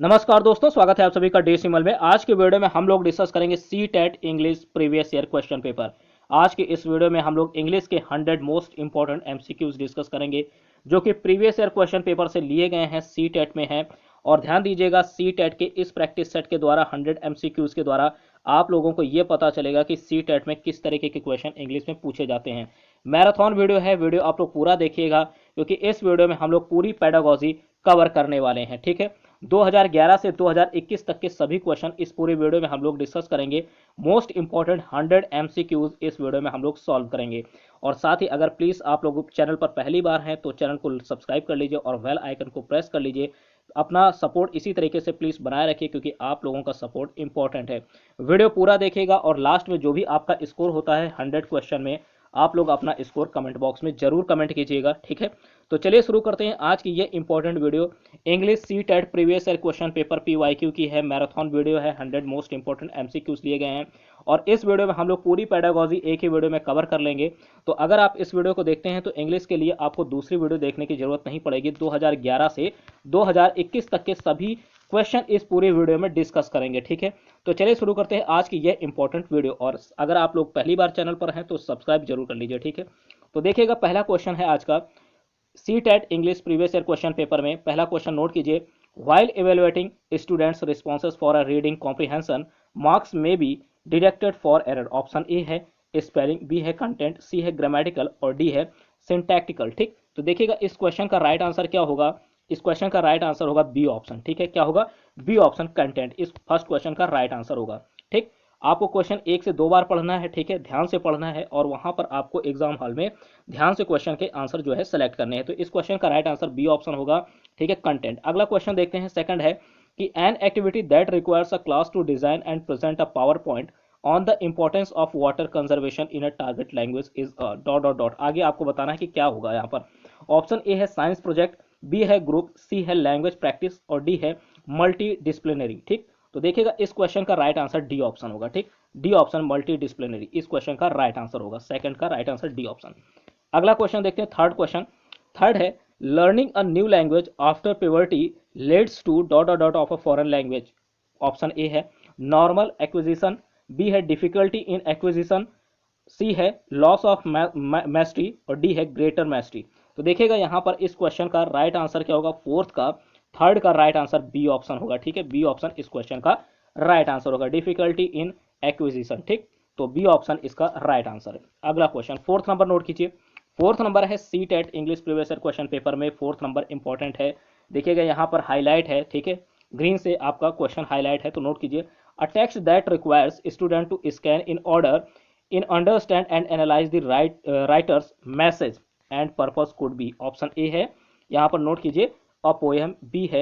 नमस्कार दोस्तों, स्वागत है आप सभी का डेसिमल में। आज के वीडियो में हम लोग डिस्कस करेंगे C TET English previous year question paper. आज के इस वीडियो में हम लोग इंग्लिश के 100 मोस्ट इंपॉर्टेंट एमसीक्यूज डिस्कस करेंगे जो कि प्रीवियस ईयर क्वेश्चन पेपर से लिए गए हैं, सी टेट में हैं। और ध्यान दीजिएगा, सी टेट के इस प्रैक्टिस सेट के द्वारा 100 एमसीक्यूज के द्वारा आप लोगों को ये पता चलेगा कि सी टेट में किस तरीके के क्वेश्चन इंग्लिश में पूछे जाते हैं। मैराथन वीडियो है, वीडियो आप लोग पूरा देखिएगा क्योंकि इस वीडियो में हम लोग पूरी पेडागॉजी कवर करने वाले हैं। ठीक है, 2011 से 2021 तक के सभी क्वेश्चन इस पूरे वीडियो में हम लोग डिस्कस करेंगे। मोस्ट इंपॉर्टेंट 100 एमसीक्यूज इस वीडियो में हम लोग सॉल्व करेंगे। और साथ ही अगर प्लीज़ आप लोग चैनल पर पहली बार हैं तो चैनल को सब्सक्राइब कर लीजिए और बेल आइकन को प्रेस कर लीजिए। अपना सपोर्ट इसी तरीके से प्लीज़ बनाए रखिए क्योंकि आप लोगों का सपोर्ट इंपॉर्टेंट है। वीडियो पूरा देखिएगा और लास्ट में जो भी आपका स्कोर होता है 100 क्वेश्चन में, आप लोग अपना स्कोर कमेंट बॉक्स में जरूर कमेंट कीजिएगा। ठीक है, तो चलिए शुरू करते हैं आज की ये important video. English C TET previous year question paper PYQ की है, मैराथन वीडियो है, 100 मोस्ट इंपॉर्टेंट एमसीक्यूज लिए गए हैं। और इस वीडियो में हम लोग पूरी पेडागॉजी एक ही वीडियो में कवर कर लेंगे। तो अगर आप इस वीडियो को देखते हैं तो इंग्लिश के लिए आपको दूसरी वीडियो देखने की जरूरत नहीं पड़ेगी। 2011 से 2021 तक के सभी क्वेश्चन इस पूरे वीडियो में डिस्कस करेंगे। ठीक है, तो चलिए शुरू करते हैं आज की ये इंपॉर्टेंट वीडियो। और अगर आप लोग पहली बार चैनल पर हैं तो सब्सक्राइब जरूर कर लीजिए। ठीक है, तो देखिएगा पहला क्वेश्चन है आज का C TET English previous year question paper में। पहला क्वेश्चन नोट कीजिए, while evaluating students responses for a reading comprehension marks may be deducted for error. Option A है स्पेलिंग, बी है कंटेंट, सी है ग्रामेटिकल और डी है syntactical. ठीक, तो देखिएगा इस क्वेश्चन का राइट आंसर क्या होगा। इस क्वेश्चन का राइट आंसर होगा बी ऑप्शन। ठीक है, क्या होगा? बी ऑप्शन, कंटेंट, इस फर्स्ट क्वेश्चन का राइट आंसर होगा। ठीक, आपको क्वेश्चन एक से दो बार पढ़ना है। ठीक है, ध्यान से पढ़ना है और वहां पर आपको एग्जाम हॉल में ध्यान से क्वेश्चन के आंसर जो है सेलेक्ट करने हैं। तो इस क्वेश्चन का राइट आंसर बी ऑप्शन होगा। ठीक है, कंटेंट। अगला क्वेश्चन देखते हैं, सेकंड है कि an activity that requires a class to design and present a PowerPoint on the importance of water conservation in a target language is dot dot dot. आगे आपको बताना है कि क्या होगा यहाँ पर। ऑप्शन ए है साइंस प्रोजेक्ट, बी है ग्रुप, सी है लैंग्वेज प्रैक्टिस और डी है मल्टी डिसिप्लिनरी। ठीक, तो देखिएगा इस क्वेश्चन का राइट आंसर डी ऑप्शन होगा। ठीक, डी ऑप्शन, मल्टी डिसिप्लिनरी, इस क्वेश्चन का राइट आंसर होगा। सेकंड का राइट आंसर डी ऑप्शन। अगला क्वेश्चन देखते हैं, थर्ड क्वेश्चन। थर्ड है learning a new language after puberty leads to dot dot dot of a foreign language. Option A है normal acquisition, B है difficulty in acquisition, सी है loss of मैस्ट्री और D है greater मैस्ट्री। तो देखिएगा यहाँ पर इस क्वेश्चन का राइट आंसर क्या होगा। फोर्थ का, थर्ड का राइट आंसर बी ऑप्शन होगा। ठीक है, बी ऑप्शन इस क्वेश्चन का राइट आंसर होगा, डिफिकल्टी इन एक्विजिशन। ठीक, तो बी ऑप्शन इसका राइट आंसर है। अगला क्वेश्चन, फोर्थ नंबर नोट कीजिए। फोर्थ नंबर है C TET English previous year question paper में, फोर्थ नंबर इंपॉर्टेंट है। देखिएगा यहाँ पर हाईलाइट है। ठीक है, ग्रीन से आपका क्वेश्चन हाईलाइट है, तो नोट कीजिए, a text that requires student to scan in order in understand and analyze the writer's message and purpose could be। Option A है यहाँ पर, नोट कीजिए, अ पोएम, बी है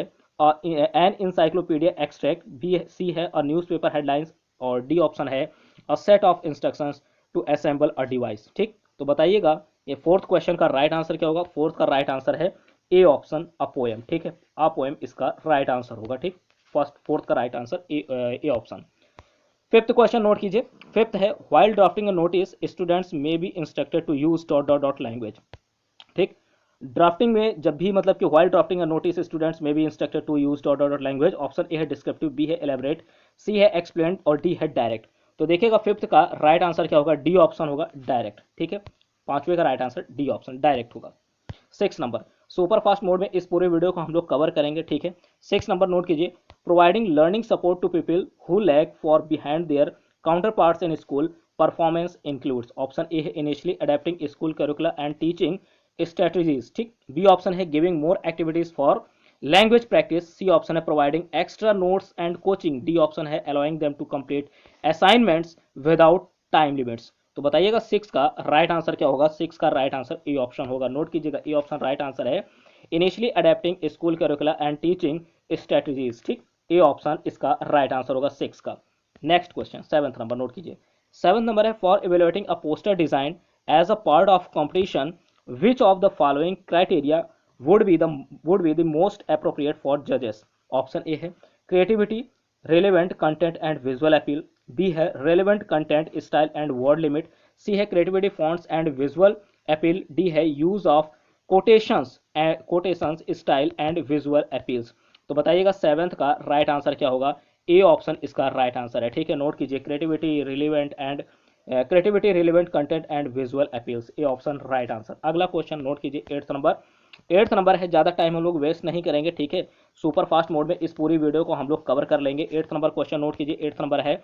an encyclopedia extract, B C है a newspaper headlines और D option है a set of instructions to assemble a device. ठीक, तो बताइएगा ये फोर्थ क्वेश्चन का राइट आंसर क्या होगा। फोर्थ का राइट आंसर है ए ऑप्शन, अ पोएम। ठीक है, अ पोएम इसका राइट आंसर होगा। ठीक, फोर्थ का right answer A option. Fifth question note कीजिए। फिफ्थ है while drafting a notice students may be instructed to use dot dot dot language. ठीक, drafting में जब भी मतलब कि while drafting a notice students may be instructed to use dot dot dot language. Option A है descriptive, B है elaborate, C है explain और डी है डायरेक्ट। तो देखिएगा फिफ्थ का राइट आंसर क्या होगा। डी ऑप्शन होगा, डायरेक्ट। ठीक है, पांचवें का right answer D option, direct होगा। Six number, super fast mode में इस पूरे वीडियो को हम लोग कवर करेंगे। ठीक है, सिक्स नंबर नोट कीजिए, providing learning support to people who lag far behind their counterparts in school performance includes. Option A है initially adapting school curricula and teaching strategies. ठीक, बी ऑप्शन है giving more activities for language practice, C option है providing extra notes and coaching, D option है allowing them to complete assignments without time limits. तो बताइएगा six का right answer क्या होगा। Six का राइट आंसर ए ऑप्शन होगा। Note कीजिएगा ए ऑप्शन राइट आंसर है initially adapting school curricula and teaching strategies. ठीक, ए ऑप्शन इसका राइट आंसर होगा सिक्स का। Next question, seventh number note कीजिए। सेवंथ नंबर है for evaluating a poster design as a part of competition which of the following criteria would be the most appropriate for judges। Option A है creativity, relevant content and visual appeal, B है relevant content style and word limit, सी है creativity fonts and visual appeal, D है use of quotations style and visual appeals। तो बताइएगा seventh का right answer क्या होगा। A option इसका right answer है, ठीक है। नोट कीजिए, creativity relevant content and visual appeals, A option right answer. अगला क्वेश्चन नोट कीजिए, एट्थ नंबर है। ज़्यादा टाइम हम लोग वेस्ट नहीं करेंगे, ठीक है। सुपर फास्ट मोड में इस पूरी वीडियो को हम लोग कवर कर लेंगे। एट्थ नंबर क्वेश्चन नोट कीजिए, एट्थ नंबर है,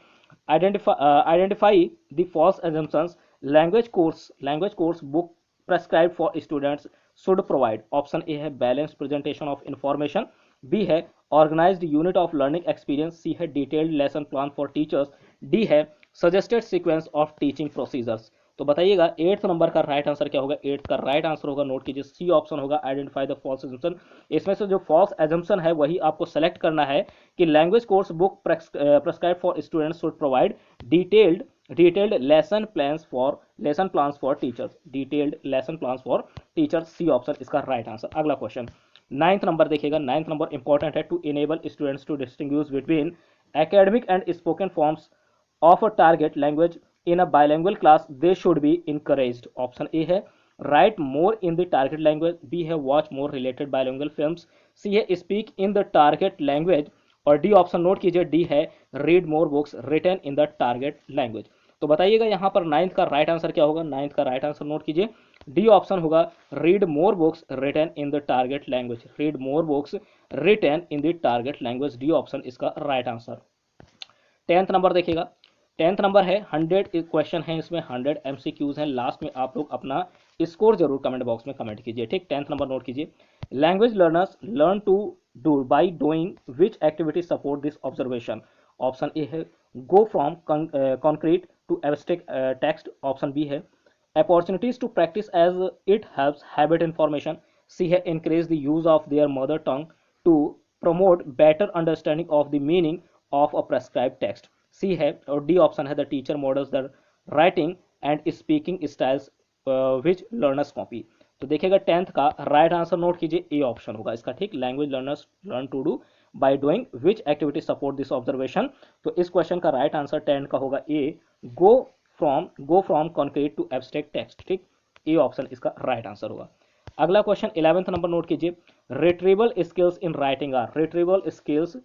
identify the false assumptions language course book prescribe for students should provide. Option A है balance presentation of information, B है organised unit of learning experience, C है detailed lesson plan for teachers, D है suggested sequence of teaching procedures. तो बताइएगा eighth number का right answer क्या होगा। Eighth का राइट आंसर होगा, नोट कीजिए, सी ऑप्शन होगा, आइडेंटिफाई द फॉल्स एजम्पशन। इसमें से जो फॉल्स एजम्पशन है वही आपको सेलेक्ट करना है कि language course book prescribe for students should provide detailed lesson plans for teachers, detailed lesson plans for teachers, C option इसका राइट आंसर। अगला क्वेश्चन नाइन्थ नंबर देखिएगा, नाइन्थ नंबर इंपॉर्टेंट है। To enable students to distinguish between academic and spoken forms of a target language in a bilingual class, they should be encouraged. Option A है write more in the target language, B है watch more related bilingual films, C है speak in the target language, और D option note कीजिए, D है read more books written in the target language। तो बताइएगा यहाँ पर नाइन्थ का राइट आंसर क्या होगा। नाइन्थ का राइट आंसर नोट कीजिए, डी ऑप्शन होगा, read more books written in the target language, read more books written in the target language, D option इसका राइट आंसर। टेंथ नंबर देखिएगा, tenth number है, 100 question है इसमें, 100 MCQs हैं। Last में आप लोग अपना स्कोर जरूर कमेंट बॉक्स में कमेंट कीजिए, ठीक। टेंथ नंबर नोट कीजिए, language learners learn to do by doing which activity support this observation. Option A है go from concrete to abstract text, option B है opportunities to practise as it helps habit information, C है increase the use of their mother tongue to promote better understanding of the meaning of a prescribe text, C है और D option है the teacher models the writing and speaking styles which learners copy. तो देखिएगा tenth का right answer note कीजिए, A option होगा इसका, ठीक। Language learners learn to do by doing which activity support this observation. तो इस क्वेश्चन का राइट आंसर टेंथ का होगा A, go from concrete to abstract text, ठीक। ए ऑप्शन इसका राइट आंसर होगा। अगला क्वेश्चन 11th नंबर नोट कीजिए, retrieval skills in writing are, retrieval skills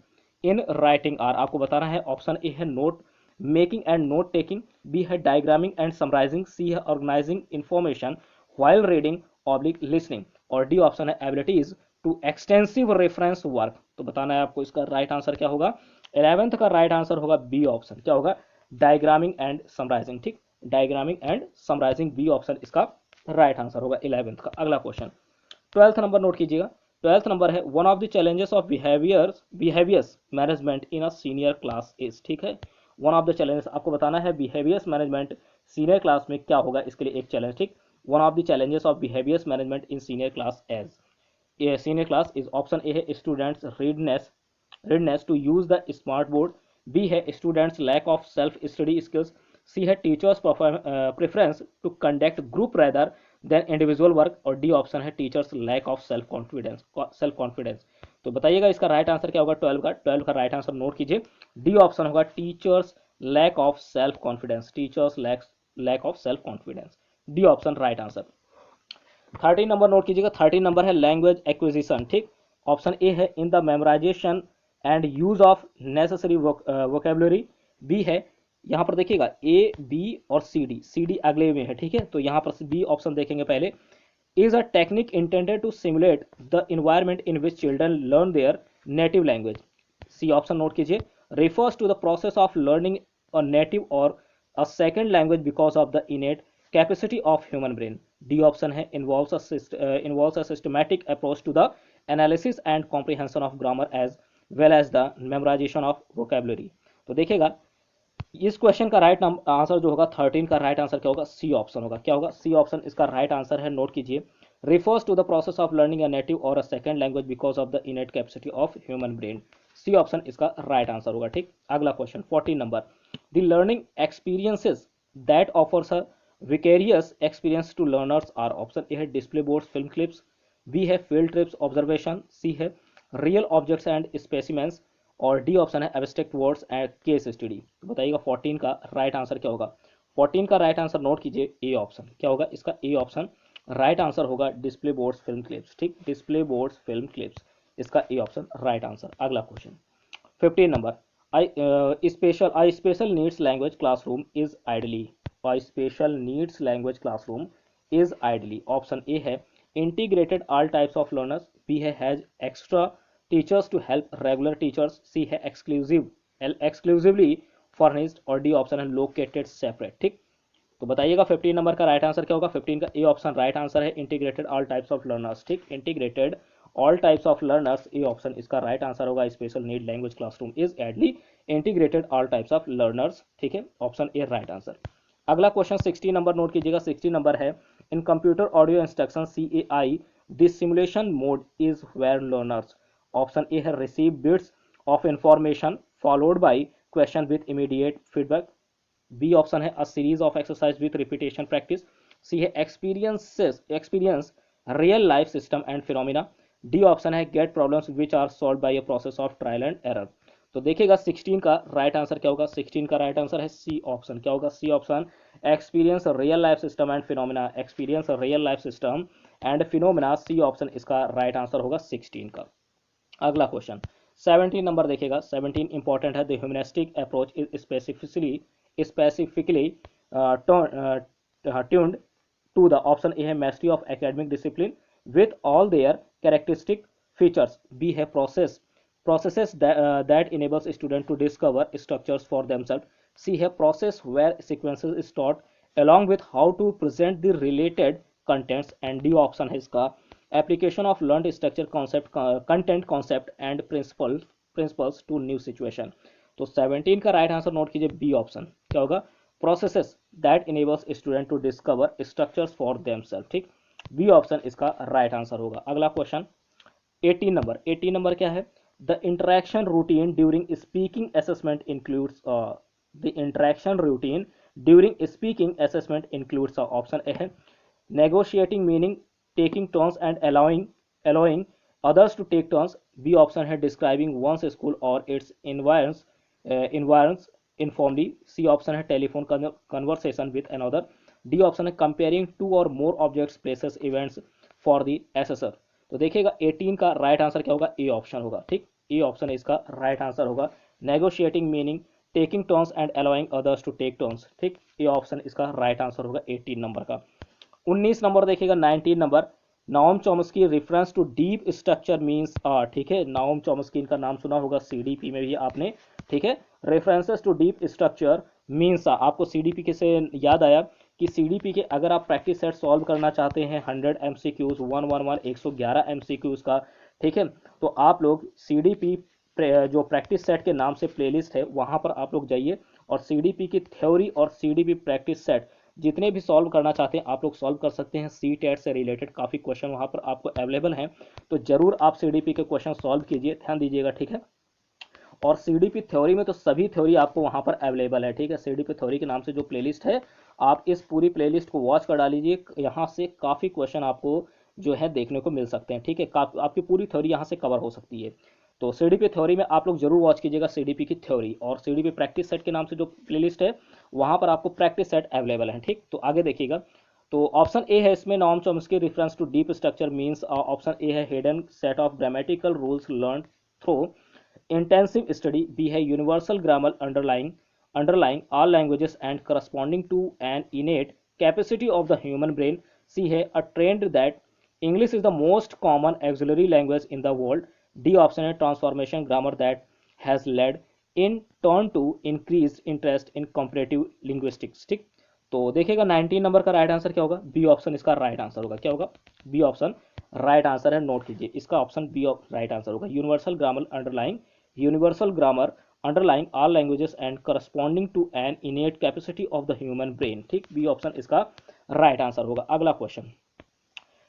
in writing are आपको बताना है। ऑप्शन ए है note making and note taking, B है डायग्रामिंग एंड समराइजिंग, सी है organizing information while reading oblique listening, और D option है abilities to extensive reference work. तो बताना है आपको इसका राइट आंसर क्या होगा। 11th का राइट आंसर होगा बी ऑप्शन, क्या होगा, डायग्रामिंग एंड समराइजिंग, ठीक। डायग्रामिंग एंड समराइजिंग, बी ऑप्शन इसका राइट आंसर होगा 11th का। अगला क्वेश्चन 12th नंबर नोट कीजिएगा, 12th नंबर है one of the challenges of behaviours management in a senior class is, ठीक है। वन ऑफ द चैलेंजेस आपको बताना है बिहेवियर्स मैनेजमेंट सीनियर क्लास में क्या होगा, इसके लिए एक चैलेंज, ठीक। One of the challenges of behaviours management in senior class is, option A है students readiness to use the smart board, B है students lack of self study skills, C है teachers preference to conduct group rather than individual work, और D option है teachers lack of self confidence. तो बताइएगा इसका right answer क्या होगा। 12 का राइट आंसर नोट कीजिए, डी ऑप्शन होगा teachers lack of self confidence, teachers lack of self confidence, D option right answer. 13 number note कीजिएगा, 13 नंबर है लैंग्वेज एक्विजिशन, ठीक। ऑप्शन ए है in the memorization and use of necessary vocabulary, B है, यहाँ पर देखिएगा A B और C D अगले में है, ठीक है। तो यहाँ पर बी ऑप्शन देखेंगे पहले, is a technique intended to simulate the environment in which children learn their native language, C option note कीजिए, refers to the process of learning a native or a second language because of the innate capacity of human brain, D option है involves a systematic approach to the analysis and comprehension of grammar as well as the memorization of vocabulary। तो देखिएगा इस question का right answer जो होगा 13 का right answer क्या होगा, सी ऑप्शन होगा, क्या होगा, सी ऑप्शन इसका राइट आंसर है। नोट कीजिए, refers to the process of learning a native or a second language because of the innate capacity of human brain, C option इसका right answer होगा, ठीक। अगला question 14 number, the learning experiences that offers a vicarious experience to learners are, option A है display boards film clips, B है field trips observation, C है real objects and specimens, और D option है abstract words and case study. तो बताइएगा 14 का right answer क्या होगा। 14 का राइट आंसर नोट कीजिए, ए ऑप्शन, क्या होगा इसका, ए ऑप्शन राइट आंसर होगा डिस्प्ले बोर्ड्स फिल्म क्लिप्स, ठीक। डिस्प्ले बोर्ड्स फिल्म क्लिप्स इसका ए ऑप्शन राइट आंसर। अगला question 15 number, I special needs language classroom is ideally, I special needs language classroom is ideally. Option A है integrated all types of learners, B है has extra teachers to help regular teachers, C है exclusively furnished, और D option है located separate. ठीक, तो बताइएगा 15 number का right answer क्या होगा। 15 का ए ऑप्शन राइट आंसर है integrated all types of learners. ठीक, integrated all types of learners, A option इसका राइट आंसर होगा। Special need language classroom is ideally integrated all types of learners. ठीक है, option A right answer. अगला question 60 number note कीजिएगा। 60 number है in computer audio instruction CAI this simulation mode is where learners. Option A है receive bits of information followed by question with immediate feedback, B option है a series of exercise with repetition practice, C है experience real life system and phenomena, D option है get problems which are solve by a process of trial and error. तो देखिएगा 16 का right answer क्या होगा। 16 का right answer है सी option. क्या होगा? C option, experience real life system and phenomena, experience real life system and phenomena, C option इसका राइट आंसर होगा 16 का। अगला क्वेश्चन 17 नंबर देखिएगा। 17 इंपॉर्टेंट है। The humanistic approach is specifically tuned to the, option A है mastery of academic discipline with all their characteristic features, B है processes that enables student to discover structures for themselves, C है process where sequences is taught along with how to present the related contents, and D option है इसका application of learned structure concept content concept and principles to new situation। तो 17 का right answer note कीजिए, B option. क्या होगा? processes that enables student to discover structures for themselves। ठीक, B option इसका right answer होगा। अगला क्वेश्चन 18 नंबर। 18 नंबर क्या है? The interaction routine during speaking assessment includes the interaction routine during speaking assessment includes option A है negotiating, meaning taking turns and allowing others to take turns, B option है describing one's school or its environs informally, C option है telephone conversation with another, D option है comparing two or more objects, places, events for the assessor। तो देखिएगा 18 का right answer क्या होगा? A option होगा। ठीक, ए ऑप्शन इसका राइट आंसर होगा। Negotiating meaning taking turns and allowing others to take turns. ठीक, ए ऑप्शन इसका राइट आंसर होगा 18 नंबर का। 19 नंबर देखिएगा। 19 number, Noam Chomsky reference to deep structure means are. ठीक है, नाओम चॉम्स्की इनका नाम सुना होगा, CDP में भी आपने। ठीक है, references to deep structure means are. आपको CDP के से याद आया कि CDP के अगर आप प्रैक्टिस सेट सॉल्व करना चाहते हैं 100 MCQs 111 MCQs का, ठीक है, तो आप लोग CDP जो प्रैक्टिस सेट के नाम से प्लेलिस्ट है वहां पर आप लोग जाइए और CDP की थ्योरी और CDP प्रैक्टिस सेट जितने भी सॉल्व करना चाहते हैं आप लोग सॉल्व कर सकते हैं। CTET से रिलेटेड काफ़ी क्वेश्चन वहां पर आपको अवेलेबल हैं, तो जरूर आप CDP के क्वेश्चन सॉल्व कीजिए, ध्यान दीजिएगा। ठीक है, और CDP थ्योरी में तो सभी थ्योरी आपको वहां पर अवेलेबल है। ठीक है, CDP थ्योरी के नाम से जो प्लेलिस्ट है आप इस पूरी प्लेलिस्ट को वॉच कर डालीजिए, यहाँ से काफ़ी क्वेश्चन आपको जो है देखने को मिल सकते हैं। ठीक है, आपकी पूरी थ्योरी यहाँ से कवर हो सकती है। तो CDP थ्योरी में आप लोग जरूर वॉच कीजिएगा CDP की थ्योरी, और CDP प्रैक्टिस सेट के नाम से जो प्लेलिस्ट है वहाँ पर आपको प्रैक्टिस सेट अवेलेबल है। ठीक, तो आगे देखिएगा। तो ऑप्शन ए है इसमें Noam Chomsky reference to deep structure means, option A है hidden set of grammatical rules learn through intensive study, B है universal grammar underlying all languages and corresponding to an innate capacity of the human brain, C है a trend that English is the most common auxiliary language in the world, D option है transformation grammar that has led in turn to increased interest in comparative linguistics। ठीक, तो देखिएगा 19 number का right answer क्या होगा? B option इसका right answer होगा। क्या होगा? बी ऑप्शन राइट आंसर है, नोट कीजिए, इसका ऑप्शन बी राइट आंसर होगा। Universal grammar underlying all languages and corresponding to an innate capacity of the human brain. ठीक, बी ऑप्शन इसका राइट आंसर होगा। अगला क्वेश्चन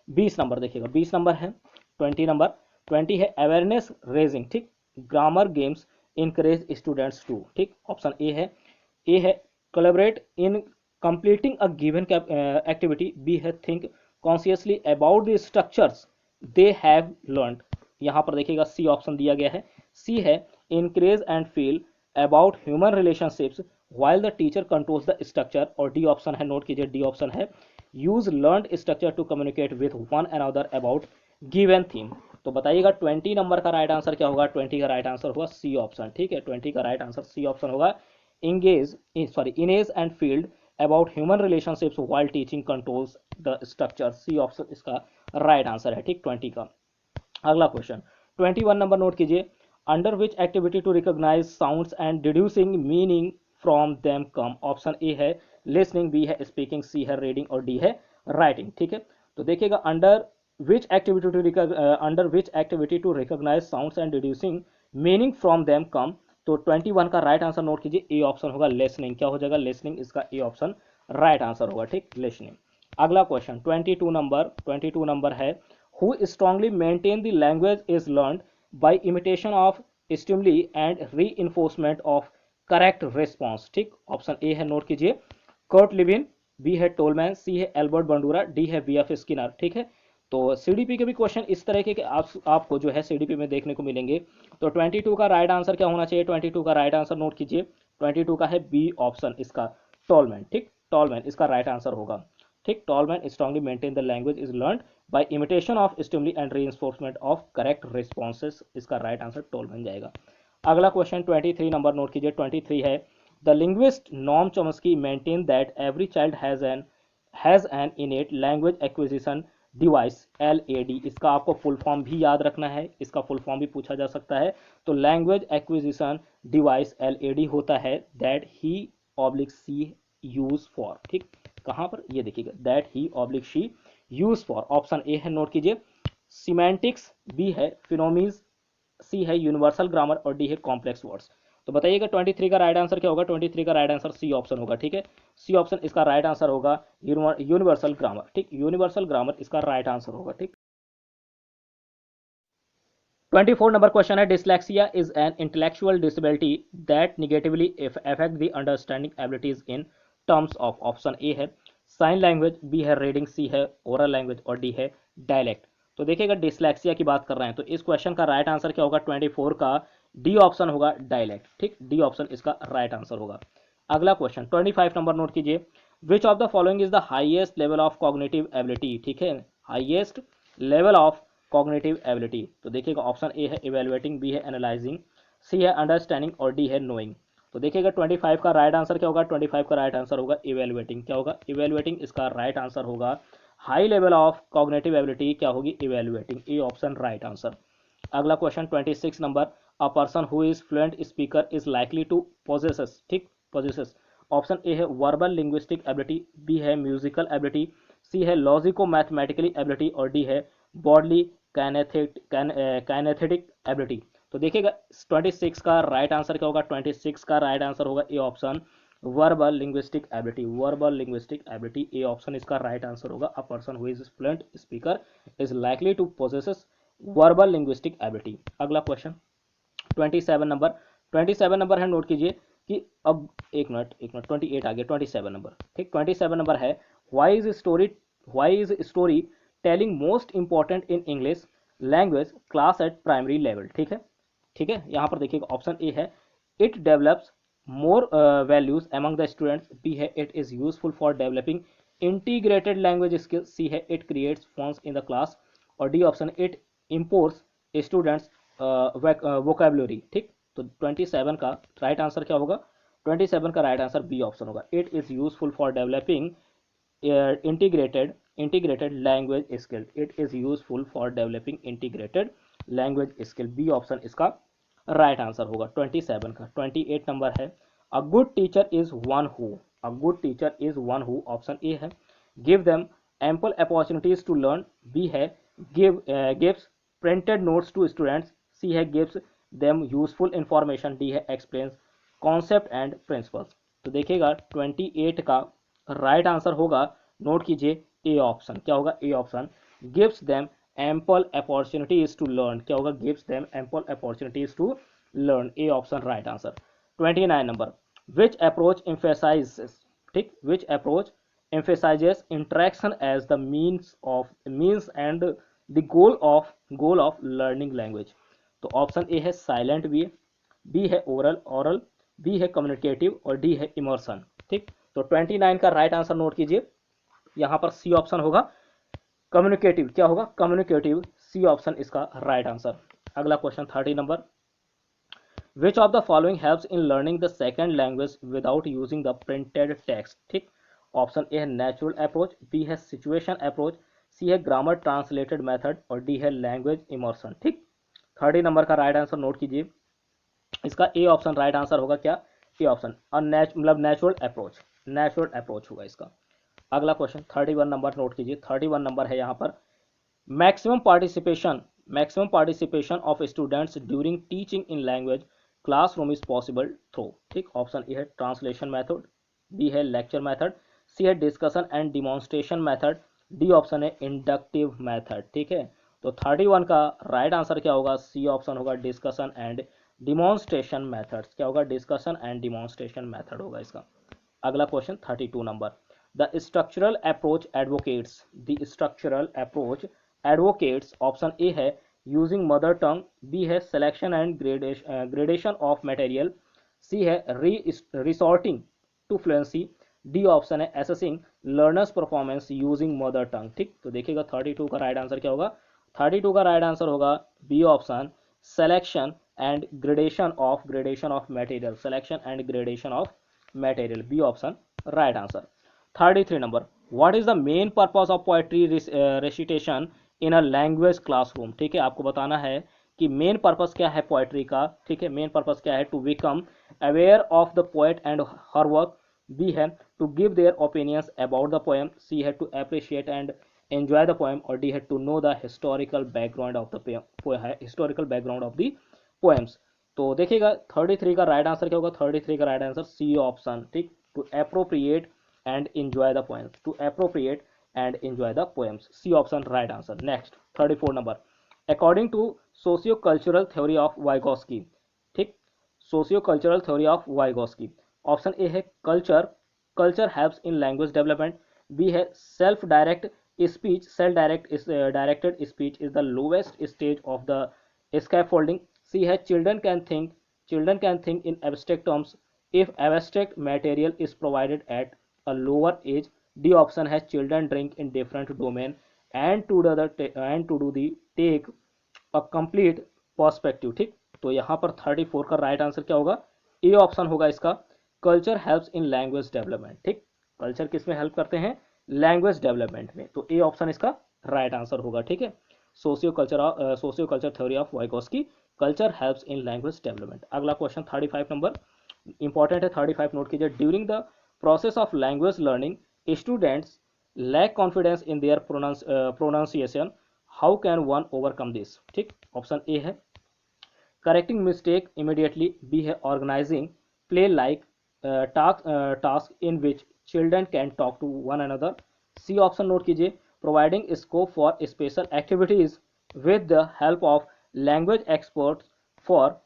20 नंबर देखिएगा। 20 नंबर है। 20 नंबर 20 है अवेयरनेस रेजिंग। ठीक, grammar games encourage students to. ठीक, ऑप्शन ए है collaborate in completing a given activity, B है think consciously about the structures they have learned. यहाँ पर देखिएगा सी ऑप्शन दिया गया है। सी है increase and feel about human relationships while the teacher controls the structure, और डी ऑप्शन है, नोट कीजिए, डी ऑप्शन है use learned structure to communicate with one another about given theme। तो बताइएगा 20 नंबर का राइट आंसर क्या होगा? 20 का राइट आंसर होगा सी ऑप्शन। ठीक है, 20 का राइट आंसर सी ऑप्शन होगा। Engage and field about human relationships while teaching controls the structure, C option इसका राइट आंसर है। ठीक, 20 का। अगला क्वेश्चन 21 नंबर नोट कीजिए। Under which activity to recognise sounds and deducing meaning from them come? Option A है listening, B है speaking, C है reading और डी है राइटिंग। ठीक है, तो देखिएगा under which activity to recognise sounds and deducing meaning from them come, तो 21 का राइट आंसर नोट कीजिए, ए ऑप्शन होगा लिसनिंग। क्या हो जाएगा? लिसनिंग, इसका ए ऑप्शन राइट आंसर होगा। ठीक, लिसनिंग। अगला क्वेश्चन 22 नंबर है who strongly maintain the language is learned by imitation of stimuli and reinforcement of correct response। ठीक, ऑप्शन ए है, नोट कीजिए, कर्ट लिविन, बी है टोलमैन, सी है एल्बर्ट बंडूरा, डी है बीएफ स्किनर। ठीक है, तो सीडीपी के भी क्वेश्चन इस तरह के आपको जो है सीडीपी में देखने को मिलेंगे। तो 22 का राइट आंसर क्या होना चाहिए? 22 का राइट आंसर नोट कीजिए, 22 का है बी ऑप्शन, इसका टोलमैन। ठीक, टोलमैन इसका राइट आंसर होगा। ठीक, Tolman strongly maintain the language is learned by imitation of stimuli and reinforcement of correct responses, इसका राइट आंसर टोलमैन जाएगा। अगला क्वेश्चन 23 नंबर नोट कीजिए, 23 है the linguist Noam Chomsky maintain that every child has an innate language acquisition device, LAD। इसका आपको full form भी याद रखना है, इसका फुल फॉर्म भी पूछा जा सकता है। तो लैंग्वेज एक्विजिशन डिवाइस LAD होता है that he oblique she use for. ठीक, कहां पर? ये देखिएगा, that he oblique she use for. Option A है, नोट कीजिए, सिमेंटिक्स, बी है फिनोमीज, सी है यूनिवर्सल ग्रामर और डी है कॉम्प्लेक्स वर्ड्स। तो बताइएगा 23 का राइट आंसर क्या होगा? 23 का राइट आंसर सी ऑप्शन होगा। ठीक है, सी ऑप्शन इसका राइट आंसर होगा, यूनिवर्सल ग्रामर। ठीक, यूनिवर्सल ग्रामर इसका राइट आंसर होगा। ठीक, 24 नंबर क्वेश्चन है dyslexia is an intellectual disability that negatively affect the understanding abilities in terms of. Option A है साइन लैंग्वेज, बी है रीडिंग, सी है ओरल लैंग्वेज और डी है डायलेक्ट। तो देखिएगा डिसलेक्सिया की बात कर रहे हैं, तो इस क्वेश्चन का राइट आंसर क्या होगा? 24 का डी ऑप्शन होगा, डायलेक्ट। ठीक, डी ऑप्शन इसका राइट आंसर होगा। अगला क्वेश्चन 25 नंबर नोट कीजिए, विच of the following is the highest level of cognitive ability? ठीक है, highest level of cognitive ability. तो देखिएगा ऑप्शन ए है इवेलुएटिंग, बी है एनालाइजिंग, सी है अंडरस्टैंडिंग और डी है नोइंग। तो देखिएगा 25 का राइट आंसर क्या होगा? 25 का राइट आंसर होगा इवेलुएटिंग। क्या होगा? इवेलुएटिंग इसका राइट आंसर होगा। High level of cognitive ability क्या होगी? Evaluating, A option right answer. अगला question 26 number, a person who is fluent speaker is likely to possesses. ठीक, पोजेसेस। ऑप्शन ए है वर्बल लिंग्विस्टिक एबिलिटी, बी है musical ability, C है logico mathematically ability और D है bodily kinesthetic ability. तो देखिएगा 26 का राइट आंसर क्या होगा? 26 का राइट आंसर होगा A option verbal linguistic ability, verbal linguistic ability, A option इसका राइट आंसर होगा। A person who is fluent speaker is likely to possesses verbal linguistic ability. अगला क्वेश्चन 27 नंबर है, note कीजिए कि अब एक मिनट 28 आ गया, 27 नंबर। ठीक, 27 नंबर है why is story telling most important in English language class eight primary level. ठीक है, ठीक है, यहाँ पर देखिएगा ऑप्शन ए है it develops more values among the students, B है it is useful for developing integrated language skills, C है it creates funs in the class और D option it imports students vocabulary. ठीक, तो 27 का right answer क्या होगा? 27 का right answer B option होगा, it is useful for developing integrated language skill, it is useful for developing integrated language skill, B option इसका right answer होगा 27 का। 28 नंबर है a good teacher is one who, a good teacher is one who, option A है give them ample opportunities to learn, B है gives printed notes to students, C है gives them useful information, D है explains concept and principles. तो देखिएगा 28 का right answer होगा, note कीजिए A option. क्या होगा? A option gives them ample opportunities to learn. क्या होगा? Gives them ample opportunities to learn, A option right answer. 29 number, which approach emphasises, ठीक, which approach emphasises interaction as the means and the goal of learning language. तो option A है silent way, B है oral, B है communicative और D है immersion. ठीक, तो 29 का राइट आंसर नोट कीजिए, यहां पर सी ऑप्शन होगा कम्युनिकेटिव। क्या होगा? कम्युनिकेटिव, सी ऑप्शन इसका राइट आंसर। अगला question 30 number, which of the following helps in learning the second language without using the printed text. ठीक, ऑप्शन ए है नेचुरल अप्रोच, बी है सिचुएशन अप्रोच, सी है grammar translated method और D है language immersion. ठीक, 30 number का right answer note कीजिए, इसका ए ऑप्शन राइट आंसर होगा। क्या? ए ऑप्शन, मतलब नेचुरल अप्रोच, नेचुरल अप्रोच होगा इसका। अगला क्वेश्चन 31 नंबर नोट कीजिए, 31 नंबर है यहाँ पर, maximum participation of students during teaching in language classroom is possible through. ठीक, ऑप्शन ए है ट्रांसलेशन मेथड, बी है लेक्चर मेथड, सी है discussion and demonstration method, D option है इंडक्टिव मेथड। ठीक है, तो 31 का राइट आंसर क्या होगा? सी ऑप्शन होगा, डिस्कशन एंड डिमॉन्स्ट्रेशन मेथड्स। क्या होगा? डिस्कशन एंड डिमॉन्स्ट्रेशन मेथड होगा इसका। अगला question 32 number, the structural approach advocates, the structural approach advocates, option A है यूजिंग मदर टंग, बी है selection and gradation of material, C है resorting to fluency, D option है assessing learners performance using mother tongue. ठीक, तो देखिएगा 32 का right answer क्या होगा? 32 का राइट आंसर होगा B option, selection and gradation of material, selection and gradation of material, B option right answer. 33 number, what is the main purpose of poetry recitation in a language classroom. ठीक है, आपको बताना है कि main purpose क्या है poetry का। ठीक है, मेन पर्पस क्या है? To become aware of the poet and her work, B है to give their opinions about the poem, C है to appreciate and enjoy the poem और डी है to know the historical background of the poems. तो देखिएगा 33 का right answer क्या होगा? 33 का राइट आंसर सी ऑप्शन। ठीक, to appropriate and enjoy the poems, to appropriate and enjoy the poems, C option right answer. Next 34 number, according to socio-cultural theory of Vygotsky, ठीक, socio-cultural theory of Vygotsky, option A है culture helps in language development, B है self directed speech is the lowest stage of the scaffolding, सी है children can think in abstract terms if abstract material is provided at a lower age, D option है children drink in different domain and to do the take a complete perspective. ठीक, तो यहाँ पर 34 का right answer क्या होगा? A option होगा इसका, culture helps in language development. ठीक, कल्चर किस में हेल्प करते हैं? लैंग्वेज डेवलपमेंट में, तो ए ऑप्शन इसका राइट आंसर होगा। ठीक है, socio culture theory of Vygotsky, culture helps in language development. अगला क्वेश्चन 35 नंबर इंपॉर्टेंट है, 35 नोट कीजिए, during the process of language learning students lack confidence in their pronunciation, how can one overcome this? ठीक, option A है correcting mistake immediately, b है organizing play like task in which children can talk to one another, c option note कीजिए providing scope for special activities with the help of language experts for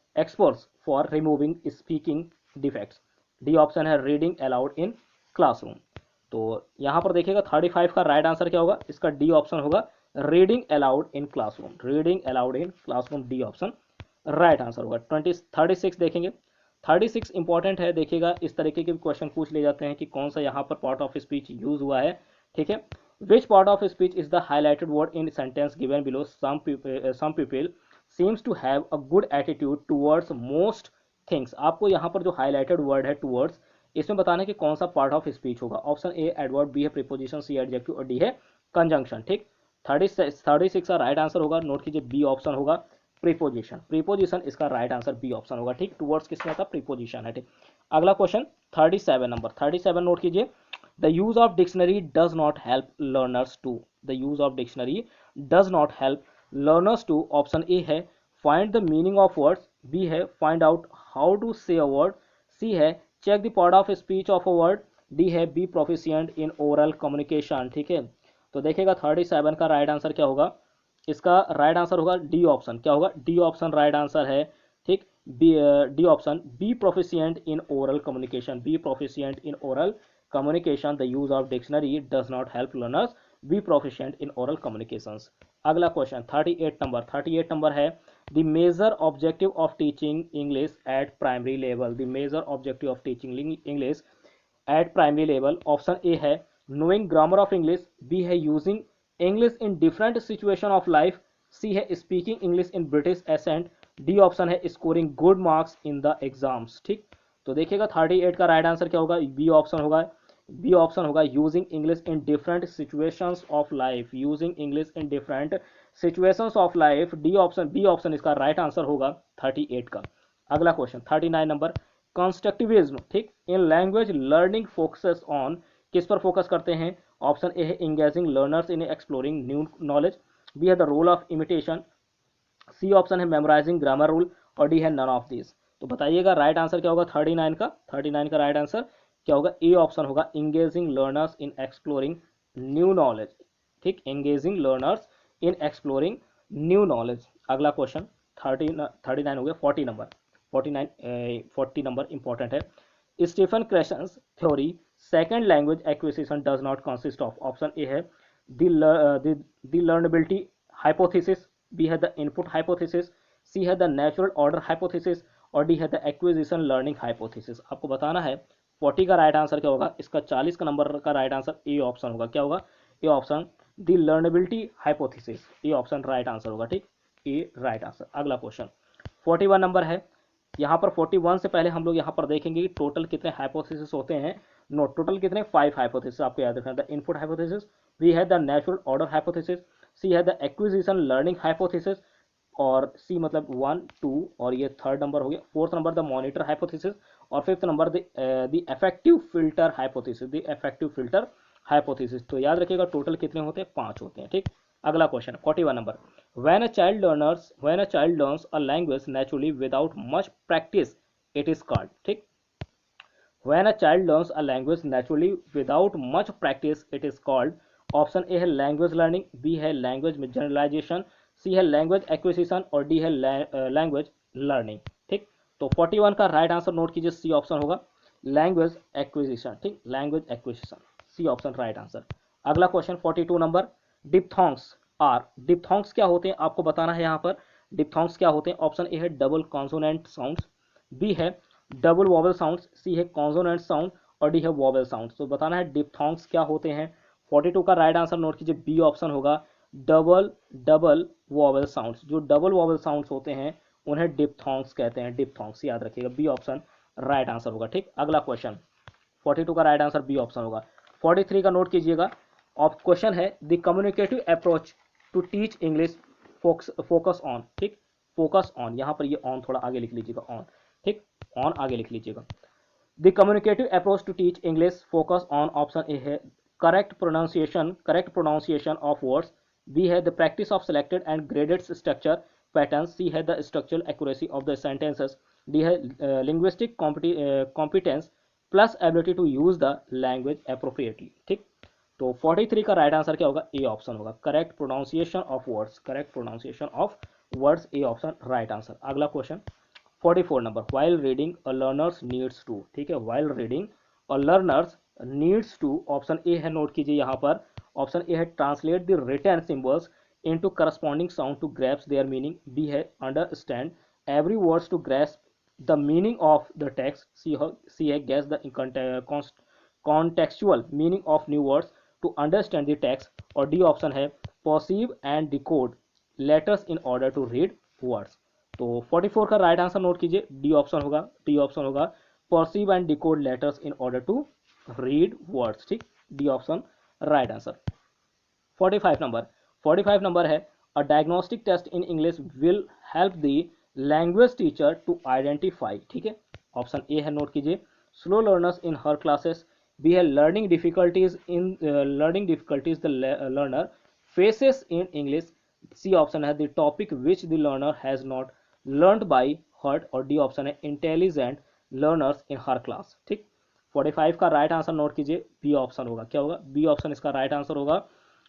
removing speaking defects, D option है reading aloud in classroom। तो यहाँ पर देखिएगा 35 का right answer क्या होगा? इसका डी ऑप्शन होगा, reading allowed in classroom, reading allowed in classroom, D option right answer होगा। 36 देखेंगे, 36 इंपॉर्टेंट है, देखिएगा इस तरीके के क्वेश्चन पूछ ले जाते हैं कि कौन सा यहाँ पर पार्ट ऑफ स्पीच यूज हुआ है। ठीक है, which part of speech is the highlighted word in sentence given below, some people seems to have a good attitude towards most things. आपको यहाँ पर जो हाईलाइटेड वर्ड है टूवर्ड्स, इसमें बताना है कि कौन सा पार्ट ऑफ स्पीच होगा। ऑप्शन ए एडवर्ब, बी है प्रीपोजिशन, सी एडजेक्टिव और डी है कंजंक्शन। ठीक, 36 का राइट आंसर होगा, नोट कीजिए बी ऑप्शन होगा प्रीपोजिशन, प्रीपोजिशन इसका राइट आंसर बी ऑप्शन होगा। ठीक, टुवर्ड्स किसमें था? प्रीपोजिशन है। ठीक, अगला क्वेश्चन 37 नंबर, 37 नोट कीजिए, the use of dictionary does not help learners to, the use of dictionary does not help learners to, option A है find the meaning of words, B है find out how to say a word, C है check the part of speech of a word, D है be proficient in oral communication. ठीक है, तो देखिएगा 37 का right answer क्या होगा? इसका राइट आंसर होगा डी ऑप्शन। क्या होगा? डी ऑप्शन राइट आंसर है। ठीक, D option, B proficient in oral communication, B proficient in oral communication, the use of dictionary does not help learners be proficient in oral communications. अगला question 38 number है, the major objective of teaching English at primary level, the major objective of teaching English at primary level, option A है knowing grammar of English, B है using English in different situation of life, C है speaking English in British accent, D option है scoring good marks in the exams. ठीक, तो देखिएगा 38 का right answer क्या होगा, बी ऑप्शन होगा। बी ऑप्शन होगा using English in different situations of life, using English in different situations of life, D option, B option इसका राइट आंसर होगा 38 का। अगला क्वेश्चन 39 नंबर, कंस्ट्रक्टिविज्म, ठीक, in language learning focuses on, किस पर focus करते हैं, ऑप्शन ए है engaging learners in exploring new knowledge, B है the role of imitation, C option है मेमोराइजिंग ग्रामर रूल, और डी है नन ऑफ दिस। तो बताइएगा राइट आंसर क्या होगा 39 का, 39 का राइट आंसर क्या होगा, ए ऑप्शन होगा engaging learners in exploring new knowledge. ठीक, engaging learners in exploring new knowledge. अगला क्वेश्चन 39 हो गया, 40 नंबर, 40 नंबर इंपॉर्टेंट है। Stephen Krashen's theory second language acquisition does not consist of, option A है the learnability hypothesis, B है the input hypothesis, C है the natural order hypothesis, और D है the acquisition learning hypothesis. आपको बताना है 40 का राइट आंसर क्या होगा, इसका 40 का नंबर का राइट आंसर ए ऑप्शन होगा। क्या होगा, A option the learnability hypothesis, A option right answer होगा। ठीक, ए राइट आंसर। अगला क्वेश्चन 41 नंबर है। यहाँ पर 41 से पहले हम लोग यहाँ पर देखेंगे कि टोटल कितने हाइपोथेसिस होते हैं। नो, टोटल कितने, 5 हाइपोथेसिस आपको याद रखना। द इनपुट हाइपोथेसिस, बी है the natural order hypothesis, C है द एक्विजिशन लर्निंग हाइपोथेसिस, और सी मतलब 1 2, और ये थर्ड नंबर हो गया। Fourth number the monitor hypothesis, और fifth number the effective filter hypothesis, the effective filter hypothesis. तो याद रखिएगा टोटल कितने होते हैं, 5 होते हैं। ठीक, अगला question 41 number, when a child learns a language naturally without much practice it is called, ठीक, when a child learns a language naturally without much practice it is called, option A है language learning, B है language generalization, C है language acquisition, और D है language learning. ठीक, तो 41 का right answer note कीजिए, सी ऑप्शन होगा लैंग्वेज एक्विजिशन। ठीक, language acquisition, C option right answer. अगला question 42 number, diphthongs are, diphthongs क्या होते हैं आपको बताना है। यहाँ पर डिप्थोंग्स क्या होते हैं, ऑप्शन ए है डबल कॉन्सोनेंट साउंड्स, बी है डबल वॉवल साउंड्स, सी है कॉन्सोनेंट साउंड, और डी है वॉवल साउंड्स। तो बताना है डिप्थोंग्स क्या होते हैं। 42 का राइट आंसर नोट कीजिए, बी ऑप्शन होगा डबल वॉवल साउंड्स। जो डबल वॉवल साउंड्स होते हैं उन्हें डिप्थोंग्स कहते हैं, डिप्थोंग्स याद रखिएगा, बी ऑप्शन राइट आंसर होगा। ठीक, अगला क्वेश्चन 42 का राइट आंसर बी ऑप्शन होगा। 43 का नोट कीजिएगा, ऑफ क्वेश्चन है the communicative approach to teach English focus on. ठीक, फोकस ऑन, यहाँ पर ये ऑन थोड़ा आगे लिख लीजिएगा, ऑन। ठीक, ऑन आगे लिख लीजिएगा। The communicative approach to teach English focus on, option A है correct pronunciation of words, B है the practice of selected and graded structure pattern, C है the structural accuracy of the sentences, D है linguistic competence plus ability to use the language appropriately. ठीक, तो 43 का right answer क्या होगा, A option होगा correct pronunciation of words, correct pronunciation of words, A option right answer. अगला question 44 number, while reading a learners needs to, ठीक है, while reading a learners needs to, option A है note कीजिए यहाँ पर, option A है translate the written symbols into corresponding sound to grasp their meaning, B है understand every words to grasp the meaning of the text, C है guess the contextual meaning of new words to understand the text, और D option है perceive and decode letters in order to read words. तो 44 का right answer note कीजिए, D option होगा, D option होगा perceive and decode letters in order to read words. ठीक, D option right answer. 45 number है a diagnostic test in English will help the language teacher to identify, ठीक है, option A है note कीजिए slow learners in her classes, B है learning difficulties the learner faces in English, C option है the topic which the learner has not learned by heart, और D option है intelligent learners in her class. ठीक, 45 का right answer note कीजिए, B option होगा, क्या होगा, B option इसका राइट आंसर होगा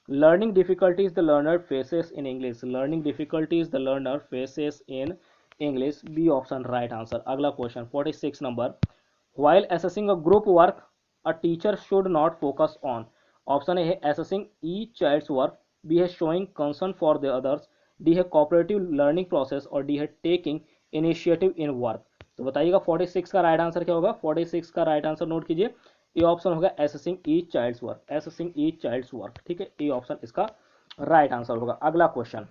learning difficulties the learner faces in English, learning difficulties the learner faces in English, B option right answer. अगला question 46 number, while assessing a group work a teacher should not focus on, option A है assessing each child's work, B है showing concern for the others, D है cooperative learning process, और D है taking initiative in work। तो बताइएगा 46 का right answer क्या होगा, 46 का राइट आंसर नोट कीजिए, ए ऑप्शन होगा assessing each child's work, assessing each child's work। ठीक है, ए ऑप्शन इसका राइट आंसर होगा। अगला क्वेश्चन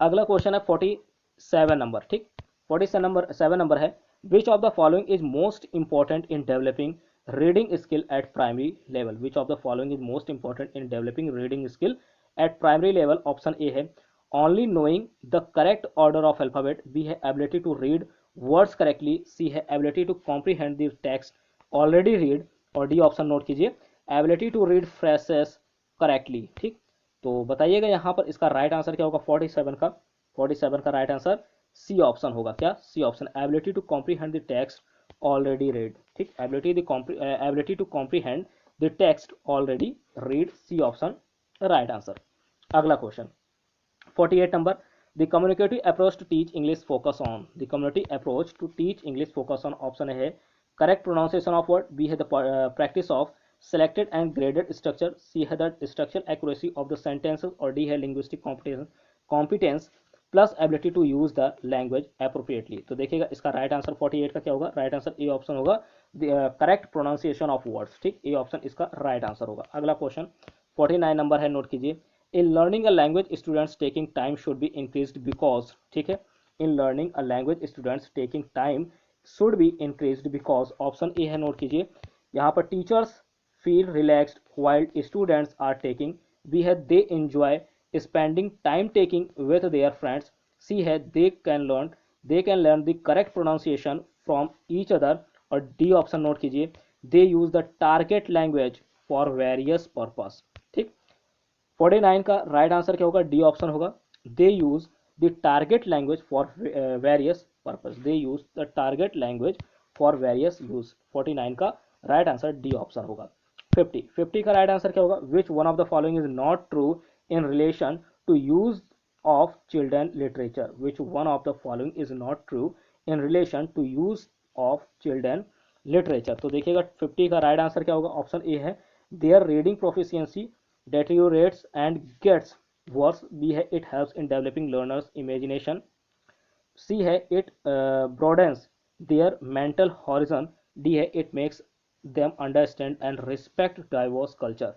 अगला क्वेश्चन है 47 नंबर, ठीक। 47 नंबर है, which of the following is most important in developing reading skill at primary level. Which of the following is most important in developing reading skill at primary level. Option A है only knowing the correct order of alphabet, B है ability to read words correctly, C है ability to comprehend the text already read, और D option note कीजिए ability to read phrases correctly, ठीक। तो बताइएगा यहाँ पर इसका राइट आंसर क्या होगा 47 का राइट आंसर सी ऑप्शन होगा। क्या? C option, ability to comprehend the text already read, ठीक। Ability to comprehend the text already read, C option right answer. अगला question 48 number, the communicative approach to teach English focus on. The communicative approach to teach English focus on. Option है correct pronunciation of word, B है the practice of selected and graded structure, C है the structural accuracy of the sentences, और D है linguistic competence plus ability to use the language appropriately। तो देखिएगा इसका right answer 48 का क्या होगा, राइट आंसर ए ऑप्शन होगा, करेक्ट प्रोनाउंसिएशन ऑफ वर्ड्स, ठीक। ए ऑप्शन इसका राइट आंसर होगा। अगला क्वेश्चन 49 नंबर है, नोट कीजिए, in learning a language students taking time should be increased because, ठीक है। In learning a language students taking time should be increased because. Option A है, note कीजिए, यहाँ पर teachers feel relaxed while students are taking, B है they enjoy spending time taking with their friends, C है they can learn the correct pronunciation from each other, और D option note कीजिए they use the target language for various purpose, ठीक। 49 का right answer क्या होगा, D option होगा, they use the target language for various purpose, they use the target language for various use। 49 का right answer D option होगा। 50 का right answer क्या होगा, which one of the following is not true in relation to use of children literature. Which one of the following is not true in relation to use of children literature. तो देखिएगा 50 का right answer क्या होगा, option A है their reading proficiency deteriorates and gets worse, B है it helps in developing learners imagination, C है it broadens their mental horizon, D है it makes them understand and respect diverse culture।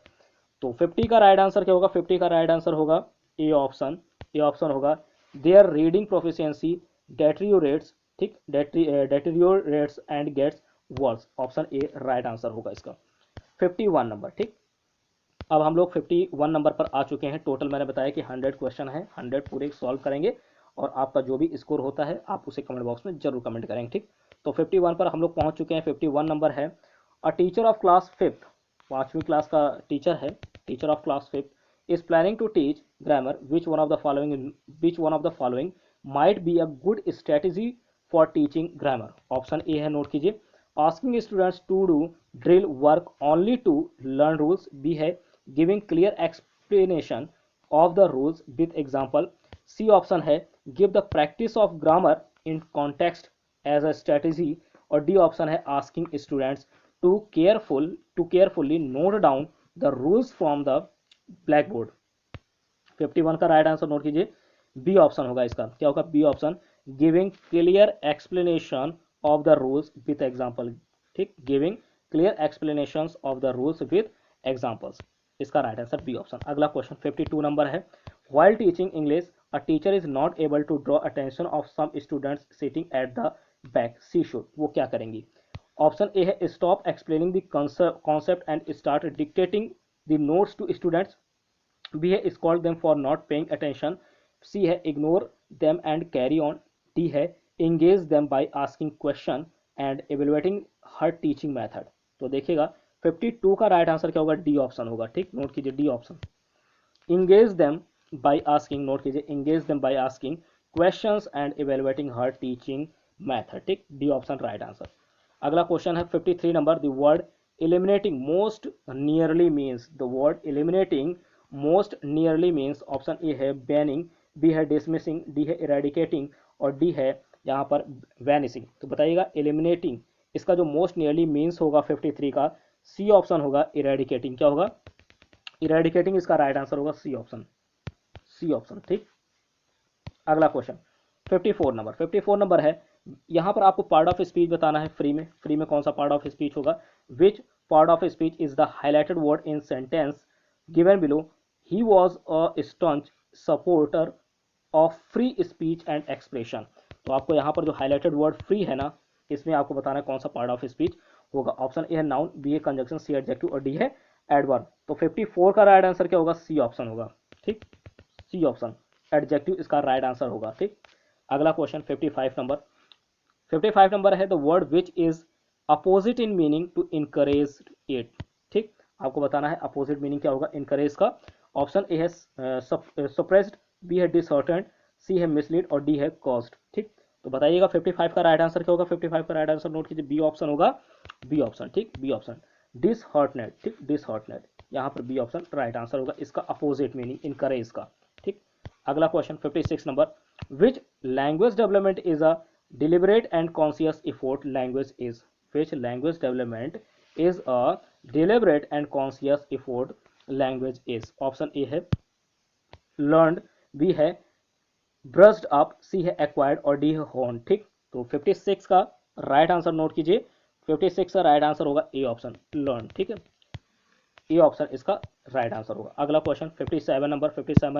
तो 50 का right answer क्या होगा, 50 का right answer होगा A option, A option होगा their reading proficiency deteriorates, ठीक, deteriorates and gets worse, option A right answer होगा इसका। 51 नंबर, ठीक। अब हम लोग 51 नंबर पर आ चुके हैं। टोटल मैंने बताया कि 100 क्वेश्चन है, 100 पूरे सॉल्व करेंगे, और आपका जो भी स्कोर होता है आप उसे कमेंट बॉक्स में जरूर कमेंट करेंगे, ठीक। तो 51 पर हम लोग पहुंच चुके हैं। 51 नंबर है, a teacher of class 5th, 5वीं क्लास का टीचर है, teacher of class 5th is planning to teach grammar, which one of the following might be a good strategy for teaching grammar. Option A है, note कीजिए, asking students to do drill work only to learn rules, B है giving clear explanation of the rules with example, C option है give the practice of grammar in context as a strategy, और D option है asking students to carefully note down the rules from the blackboard. 51 का right answer note कीजिए, B option होगा इसका। क्या होगा, B option, giving clear explanation of the rules with example, ठीक, giving clear explanation of the rules with examples, इसका right answer B option. अगला question 52 number है, while teaching English a teacher is not able to draw attention of some students sitting at the back, she should, वो क्या करेंगी। Option A है stop explaining the concept and start dictating the notes to students, B है scold them for not paying attention, C है ignore them and carry on, D है engage them by asking question and evaluating her teaching method. तो देखिएगा 52 का right answer क्या होगा, D option होगा, ठीक, नोट कीजिए D option, engage them by asking, note कीजिए engage them by asking questions and evaluating her teaching method, ठीक, डी ऑप्शन राइट आंसर। अगला क्वेश्चन है 53 number, the word eliminating most nearly means, the word eliminating most nearly means, option A है banning, B है dismissing, D है eradicating, और D है यहाँ पर vanishing। तो बताइएगा eliminating इसका जो most nearly means होगा 53 का, सी ऑप्शन होगा eradicating, क्या होगा, इरेडिकेटिंग इसका राइट आंसर होगा सी ऑप्शन, सी ऑप्शन, ठीक। अगला क्वेश्चन 54 नंबर है, यहां पर आपको पार्ट ऑफ स्पीच बताना है फ्री में कौन सा पार्ट ऑफ स्पीच होगा, which part of speech is the highlighted word in sentence given below, he was a staunch supporter of free speech and expression. तो आपको यहाँ पर जो हाईलाइटेड वर्ड फ्री है ना, इसमें आपको बताना है कौन सा पार्ट ऑफ स्पीच होगा। ऑप्शन ए है नाउन, बी है कंजंक्शन, सी एडजेक्टिव और डी है एडवर्ब। तो 54 का राइट आंसर क्या होगा? सी ऑप्शन होगा। ठीक, सी ऑप्शन एडजेक्टिव इसका राइट आंसर होगा। ठीक, अगला क्वेश्चन 55 नंबर है the word which is opposite in meaning to encourage it. ठीक, आपको बताना है अपोजिट मीनिंग क्या होगा इनकरेज का। ऑप्शन ए है सप्रेस्ड, बी है डिसहर्टेंड, सी है मिसलीड और डी है कॉज्ड। ठीक, तो बताइएगा 55 का राइट आंसर क्या होगा? 55 का राइट आंसर नोट कीजिए, बी ऑप्शन होगा, बी ऑप्शन। ठीक, बी ऑप्शन डिसहर्टनेड। ठीक, डिसहर्टनेड, यहाँ पर बी ऑप्शन राइट आंसर होगा, इसका अपोजिट मीनिंग इनकरेज का। ठीक, अगला question 56 number, which language development is a deliberate and conscious effort language is? Which language development is a deliberate and conscious effort language is? Option A है learned, B है ब्रस्ड up, सी है acquired और D है होन। ठीक, तो 56 का right answer note कीजिए, 56 का राइट आंसर होगा ए ऑप्शन लर्न। ठीक है, ए ऑप्शन इसका राइट आंसर होगा। अगला क्वेश्चन 57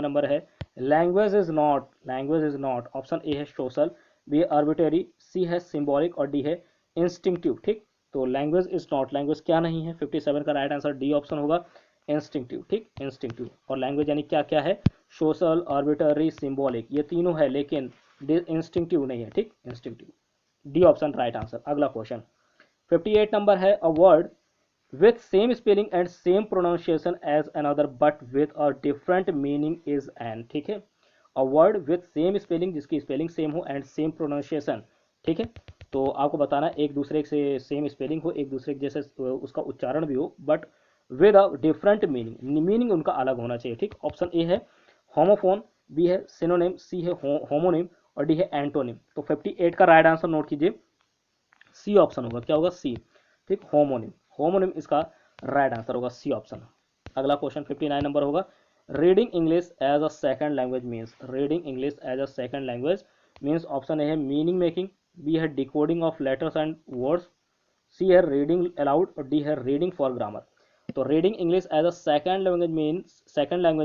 नंबर है language is not, option A है सोशल, बी है आर्बिट्रेरी, सी है सिंबॉलिक और डी है इंस्टिंक्टिव। ठीक, तो लैंग्वेज इज नॉट, लैंग्वेज क्या नहीं है? 57 का राइट आंसर डी ऑप्शन होगा इंस्टिंक्टिव। ठीक, इंस्टिंक्टिव, और लैंग्वेज यानी क्या क्या है? सोशल, आर्बिट्रेरी, सिंबॉलिक, ये तीनों है लेकिन इंस्टिंक्टिव नहीं है। ठीक, instinctive, D option right answer. अगला क्वेश्चन 58 नंबर है a word with same spelling and same pronunciation as another but with a different meaning is an। ठीक है, a word with same spelling, जिसकी स्पेलिंग सेम हो and same pronunciation. ठीक है, तो आपको बताना एक दूसरे से सेम स्पेलिंग हो, एक दूसरे के जैसे उसका उच्चारण भी हो, but with a different meaning, meaning उनका अलग होना चाहिए। ठीक, ऑप्शन ए है होमोफोन, बी है सिनोनिम, सी है होमोनिम और डी है एंटोनिम। तो 58 का राइट आंसर नोट कीजिए, सी ऑप्शन होगा। क्या होगा? सी। ठीक, होमोनिम, होमोनिम इसका राइट आंसर होगा, सी ऑप्शन। अगला क्वेश्चन 59 नंबर होगा reading English as a second language means. Reading English as a second language means option A है मीनिंग मेकिंग, बी है decoding of letters and words, C है reading aloud और D है reading for grammar. तो reading English as a second language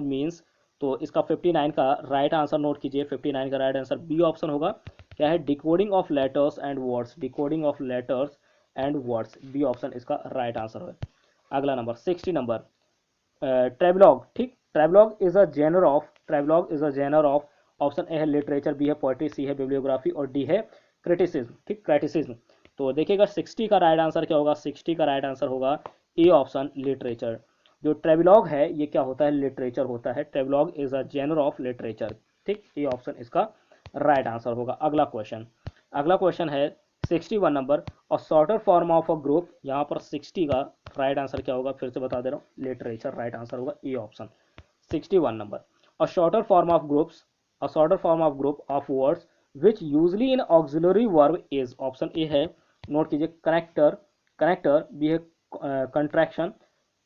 means, तो इसका 59 का right answer note कीजिए, 59 का राइट आंसर बी ऑप्शन होगा। क्या है? Decoding of letters and words, decoding of letters and words, B option इसका राइट आंसर है। अगला नंबर 60 नंबर ट्रेवलॉग। ठीक, travelogue is a genre of, option A है लिटरेचर, बी है पोएट्री, सी है बिब्लियोग्राफी और डी है क्रिटिसिज्म। ठीक, क्रिटिसिज्म, तो देखिएगा 60 का राइट आंसर क्या होगा? 60 का राइट आंसर होगा ए ऑप्शन लिटरेचर। जो ट्रेवलॉग है ये क्या होता है? लिटरेचर होता है। Travelogue is a genre of literature. ठीक, ए ऑप्शन इसका राइट आंसर होगा। अगला क्वेश्चन है 61 नंबर और shorter form of a group. यहाँ पर 60 का राइट आंसर क्या होगा? फिर से बता दे रहा हूँ, लिटरेचर राइट आंसर होगा A option 61 number. A shorter form of group of words which usually in auxiliary verb is, option A है नोट कीजिए कनेक्टर, बी है कंट्रैक्शन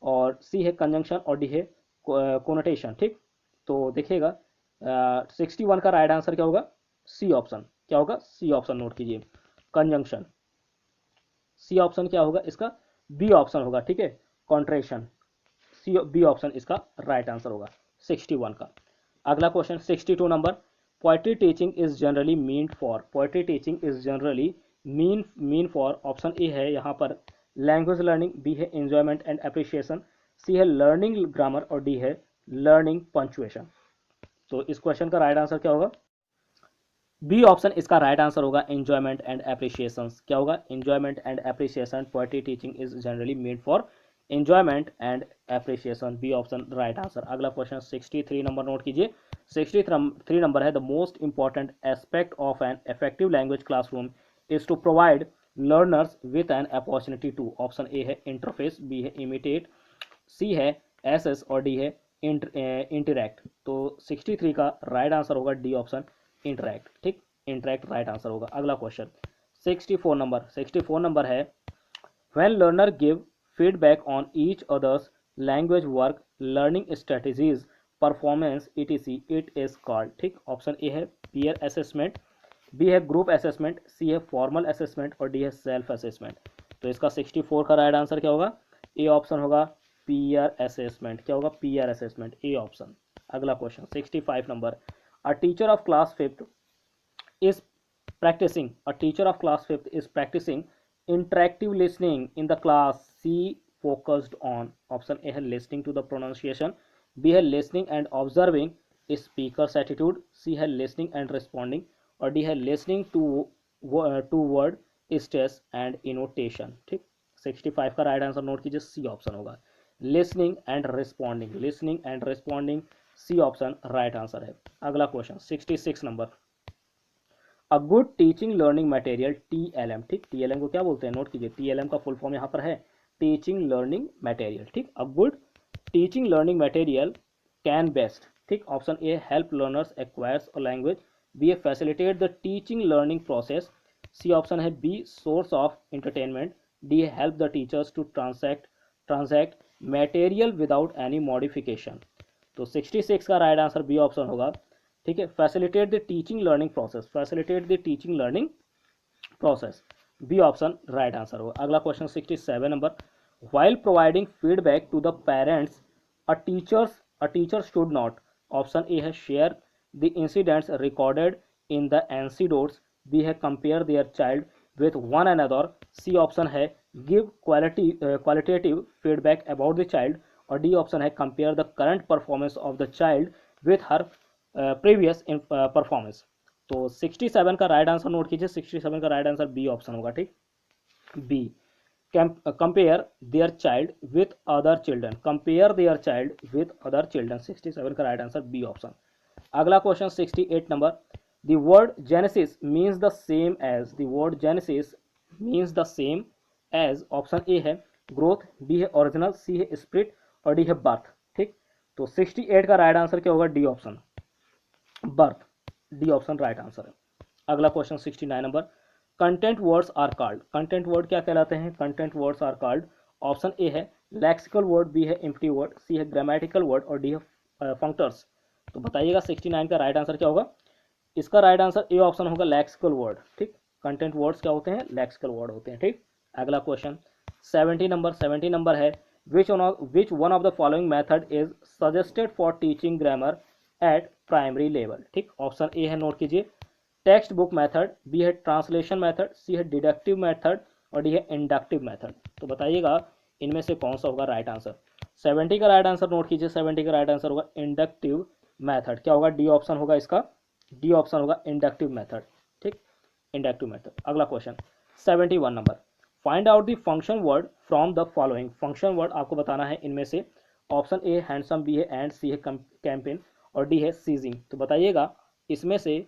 और सी है कंजंक्शन और डी है कोनोटेशन। ठीक, तो देखिएगा 61 का राइट आंसर क्या होगा? C option. क्या होगा? सी ऑप्शन नोट कीजिए, कंजंक्शन। सी ऑप्शन क्या होगा इसका? बी ऑप्शन होगा। ठीक है, कॉन्ट्रेक्शन, सी बी ऑप्शन इसका राइट आंसर होगा 61 का। अगला question 62 number poetry teaching is generally mean for, option A है यहाँ पर लैंग्वेज लर्निंग, बी है एंजॉयमेंट एंड एप्रिसिएशन, सी है लर्निंग ग्रामर और डी है लर्निंग पंक्चुएशन। तो इस क्वेश्चन का राइट आंसर क्या होगा? बी ऑप्शन इसका राइट आंसर होगा एंजॉयमेंट एंड एप्रिसिएशन। क्या होगा? Enjoyment and appreciation, poetry teaching is generally made for enjoyment and appreciation, B option right answer. अगला क्वेश्चन 63 नंबर नोट कीजिए, 63 नंबर है the most important aspect of an effective language classroom is to provide learners with an opportunity to, option A है interface, B है imitate, C है assess और D है interact. तो 63 का राइट आंसर होगा डी ऑप्शन इंटरैक्ट। ठीक, interact right answer होगा। अगला क्वेश्चन 64 नंबर है when learner give feedback on each others language work learning strategies performance etc it is called. ठीक, ऑप्शन ए है पीयर असेसमेंट, बी है group assessment, सी है formal assessment और D है self assessment. तो इसका 64 का राइट आंसर क्या होगा? ए ऑप्शन होगा पीयर असेसमेंट। क्या होगा? पीयर असेसमेंट, ए ऑप्शन। अगला question 65 number A teacher of class 5th is a teacher of class 5th is practicing interactive listening in the class. C focused on option A है listening to the pronunciation, B है listening and observing speaker's attitude, C है listening and responding, और D है listening to word stress and intonation. ठीक, 65 का right answer note कीजिए, C option होगा listening and responding, listening and responding, C option right answer है। अगला question 66 number, a good teaching learning material TLM, ठीक, TLM को क्या बोलते हैं नोट कीजिए, TLM का फुल फॉर्म यहाँ पर है टीचिंग लर्निंग मटेरियल। ठीक, a good teaching learning material can best, ठीक, option A help learners acquires a language, B a facilitate the teaching learning process, C option है be source of entertainment, D help the teachers to transact material without any modification. तो 66 का right answer B option होगा। ठीक है, facilitate the teaching learning process, facilitate the teaching learning process, B option right answer होगा। अगला question 67 number, while providing feedback to the parents a teacher should not, option A है share the incidents recorded in the anecdotes, B है compare their child with one another, C option है give qualitative feedback about the child, और D option है compare the current performance of the child with her previous performance. तो 67 का right answer note कीजिए, 67 का right answer B option होगा। ठीक, B compare their child with other children, compare their child with other children, 67 का right answer B option. अगला question 68 number, the word genesis means the same as, the word genesis means the same as, option A है growth, B है original, C है spirit, और D है birth. ठीक, तो 68 का राइट आंसर क्या होगा, D option birth, D option right answer है। अगला question 69 number, content words are called, content word क्या कहलाते हैं, content words are called, option A है लेक्सिकल वर्ड, बी है एम्प्टी वर्ड, सी है ग्रामेटिकल वर्ड, और डी है फंक्टर्स। तो बताइएगा 69 का राइट आंसर क्या होगा, इसका राइट आंसर ए ऑप्शन होगा लेक्सिकल वर्ड। ठीक, कंटेंट वर्ड्स क्या होते हैं, लेक्सिकल वर्ड होते हैं। ठीक, अगला क्वेश्चन 70 नंबर है, which one of the following method is suggested for teaching grammar at primary level। ठीक, ऑप्शन ए है नोट कीजिए टेक्स्ट बुक मेथड, बी है ट्रांसलेशन मेथड, सी है डिडक्टिव मेथड, और डी है इंडक्टिव मेथड। तो बताइएगा इनमें से कौन सा होगा राइट आंसर। 70 का राइट आंसर नोट कीजिए, 70 का राइट आंसर होगा इंडक्टिव मेथड। क्या होगा, डी ऑप्शन होगा इसका, डी ऑप्शन होगा इंडक्टिव मेथड। ठीक, इंडक्टिव मेथड। अगला question 71 number, find out the function word from the following, function word आपको बताना है इनमें से, ऑप्शन ए हैंडसम, बी है एंड, सी है कैंपेन, और डी है सीजिंग। तो बताइएगा इसमें से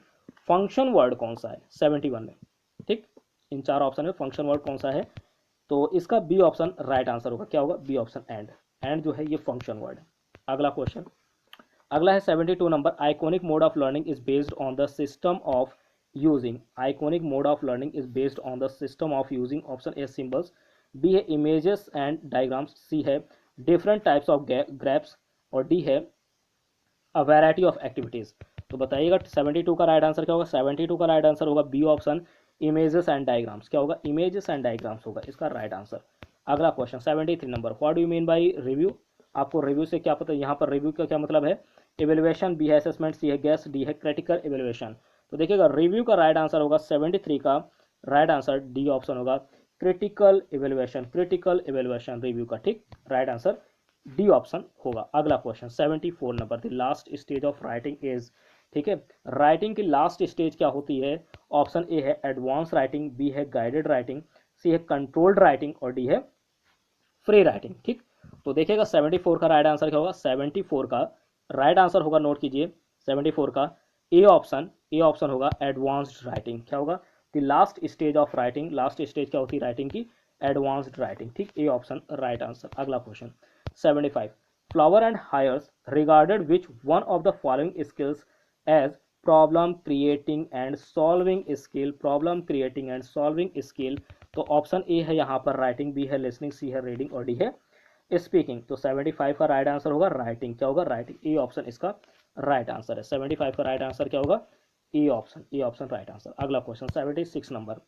फंक्शन वर्ड कौन सा है 71 में। ठीक, इन चार ऑप्शन में फंक्शन वर्ड कौन सा है, तो इसका बी ऑप्शन राइट आंसर होगा। क्या होगा, बी ऑप्शन एंड, एंड जो है ये फंक्शन वर्ड है। अगला क्वेश्चन, अगला है 72 number, iconic mode of learning is based on the system of using, iconic mode of learning is based on the system of using, option A symbols, B है images and diagrams, C है different types of graphs, और D है a variety of activities. तो बताइएगा 72 का right answer क्या होगा, 72 का राइट आंसर होगा B option images and diagrams. क्या होगा, इमेजेस एंड डायग्राम्स होगा इसका राइट आंसर। अगला question 73 number, what do you mean by review, आपको रिव्यू से क्या पता, यहाँ पर रिव्यू का क्या मतलब है, इवेल्युएशन, बी है असेसमेंट, सी है गेस, डी है क्रिटिकल इवेल्युएशन। तो देखिएगा रिव्यू का राइट आंसर होगा 73 का राइट आंसर डी ऑप्शन होगा critical evaluation, critical evaluation review का। ठीक, राइट आंसर डी ऑप्शन होगा। अगला question 74 number, the last stage of writing is, ठीक है, राइटिंग की लास्ट स्टेज क्या होती है, ऑप्शन ए है एडवांस राइटिंग, बी है गाइडेड राइटिंग, सी है कंट्रोल्ड राइटिंग, और डी है फ्री राइटिंग। ठीक, तो देखिएगा 74 का राइट आंसर क्या होगा, 74 का राइट आंसर होगा नोट कीजिए 74 का ए ऑप्शन होगा एडवांस्ड राइटिंग। क्या होगा, the last stage of writing, last stage क्या होती है राइटिंग की, एडवांस्ड राइटिंग। ठीक, ए ऑप्शन राइट आंसर। अगला question 75, Flower and Hayes regarded which one of the following skills as problem creating and solving skill, problem creating and solving skill. तो option A है यहाँ पर writing, B है listening, C है reading, और D है speaking. तो 75 का राइट आंसर होगा राइटिंग। क्या होगा, राइटिंग, ए ऑप्शन इसका राइट आंसर है। 75 का राइट आंसर क्या होगा, ए ऑप्शन राइट आंसर। अगला क्वेश्चन 76 नंबर,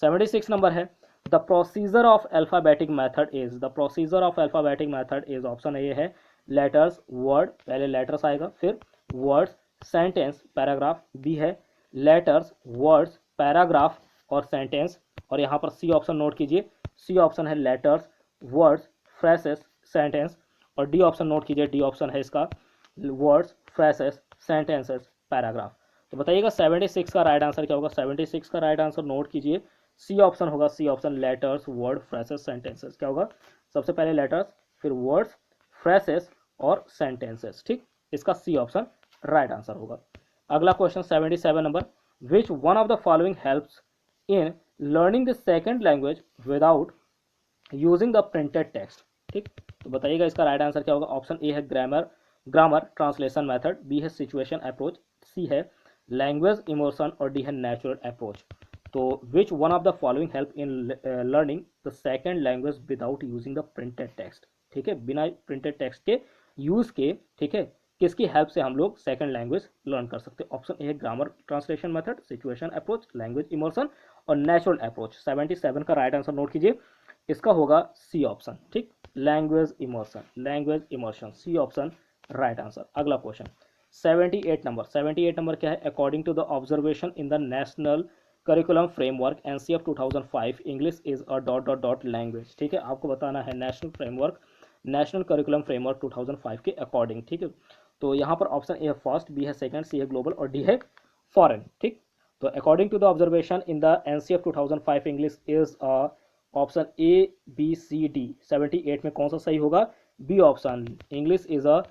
76 नंबर है, the procedure of alphabetic method is, the procedure of alphabetic method is, option A है लेटर्स, वर्ड, पहले लेटर्स आएगा, फिर वर्ड्स, सेंटेंस पैराग्राफ, बी है लेटर्स वर्ड्स पैराग्राफ और sentence, और यहाँ पर सी ऑप्शन नोट कीजिए, सी ऑप्शन है लेटर्स वर्ड्स फ्रेसेस सेंटेंस, और डी ऑप्शन नोट कीजिए, डी ऑप्शन है इसका वर्ड्स फ्रेसेस सेंटेंसेस पैराग्राफ। तो बताइएगा 76 का राइट आंसर क्या होगा, 76 का राइट आंसर नोट कीजिए, सी ऑप्शन होगा, C option letters word phrases sentences. क्या होगा, सबसे पहले लेटर्स फिर वर्ड्स फ्रेसेस और सेंटेंसेस, ठीक, इसका सी ऑप्शन राइट आंसर होगा। अगला question 77 number, which one of the following helps in learning the second language without using the printed text, ठीक। तो बताइएगा इसका राइट आंसर क्या होगा। ऑप्शन ए है ग्रामर ट्रांसलेशन मेथड, बी है सिचुएशन अप्रोच, सी है लैंग्वेज इमोशन और डी है नेचुरल अप्रोच। तो विच one of the following help in learning the second language without using the printed text, ठीक है, बिना प्रिंटेड टेक्स्ट के यूज के, ठीक है, किसकी हेल्प से हम लोग सेकंड लैंग्वेज लर्न कर सकते हैं। ऑप्शन ए है grammar translation method, situation approach, language emotion और नेचुरल अप्रोच। 77 का राइट आंसर नोट कीजिए, इसका होगा सी ऑप्शन, ठीक, language emotion, C option right answer. अगला क्वेश्चन 78 नंबर क्या है, according to the observation in the national curriculum framework NCF 2005 English is a dot dot dot language, ठीक है, आपको बताना है नेशनल करिकुलम फ्रेमवर्क 2005 के अकॉर्डिंग, ठीक है। तो यहाँ पर ऑप्शन ए है फर्स्ट, बी है सेकंड, सी है ग्लोबल और डी है फॉरेन, ठीक। तो according to the observation in the NCF 2005 English is a, option A B C D 78 में कौन सा सही होगा, B option, English is a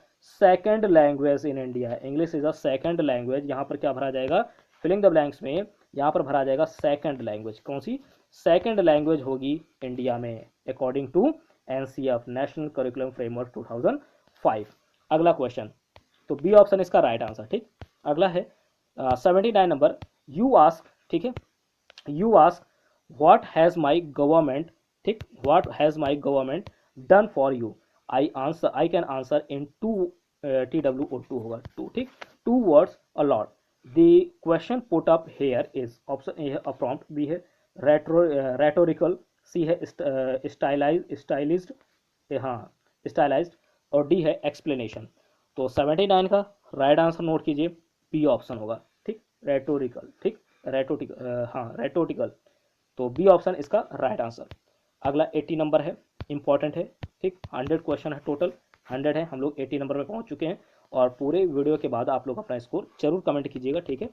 second language in India, English is a second language. यहाँ पर क्या भरा जाएगा, फिलिंग द ब्लैंक्स में यहाँ पर भरा जाएगा सेकंड लैंग्वेज, कौन सी सेकंड लैंग्वेज होगी इंडिया में according to NCF national curriculum framework 2005। अगला क्वेश्चन, तो बी ऑप्शन इसका राइट आंसर, ठीक। अगला है 79 नंबर, यू आस्क, ठीक है, you ask what has my government, ठीक, what has my government done for you, I can answer in two, T W O two होगा टू, ठीक, two words a lot. The question put up here is, option A है a prompt, B है rhetorical, सी है स्टाइलिज्ड, हाँ stylised और D है explanation. तो 79 का राइट आंसर नोट कीजिए, बी ऑप्शन होगा, ठीक, रेटोरिकल, ठीक, रेटोरिकल, तो बी ऑप्शन इसका राइट आंसर। अगला 80 नंबर है, इंपॉर्टेंट है, ठीक, 100 क्वेश्चन है टोटल, 100 है, हम लोग 80 नंबर में पहुंच चुके हैं, और पूरे वीडियो के बाद आप लोग अपना स्कोर जरूर कमेंट कीजिएगा, ठीक है।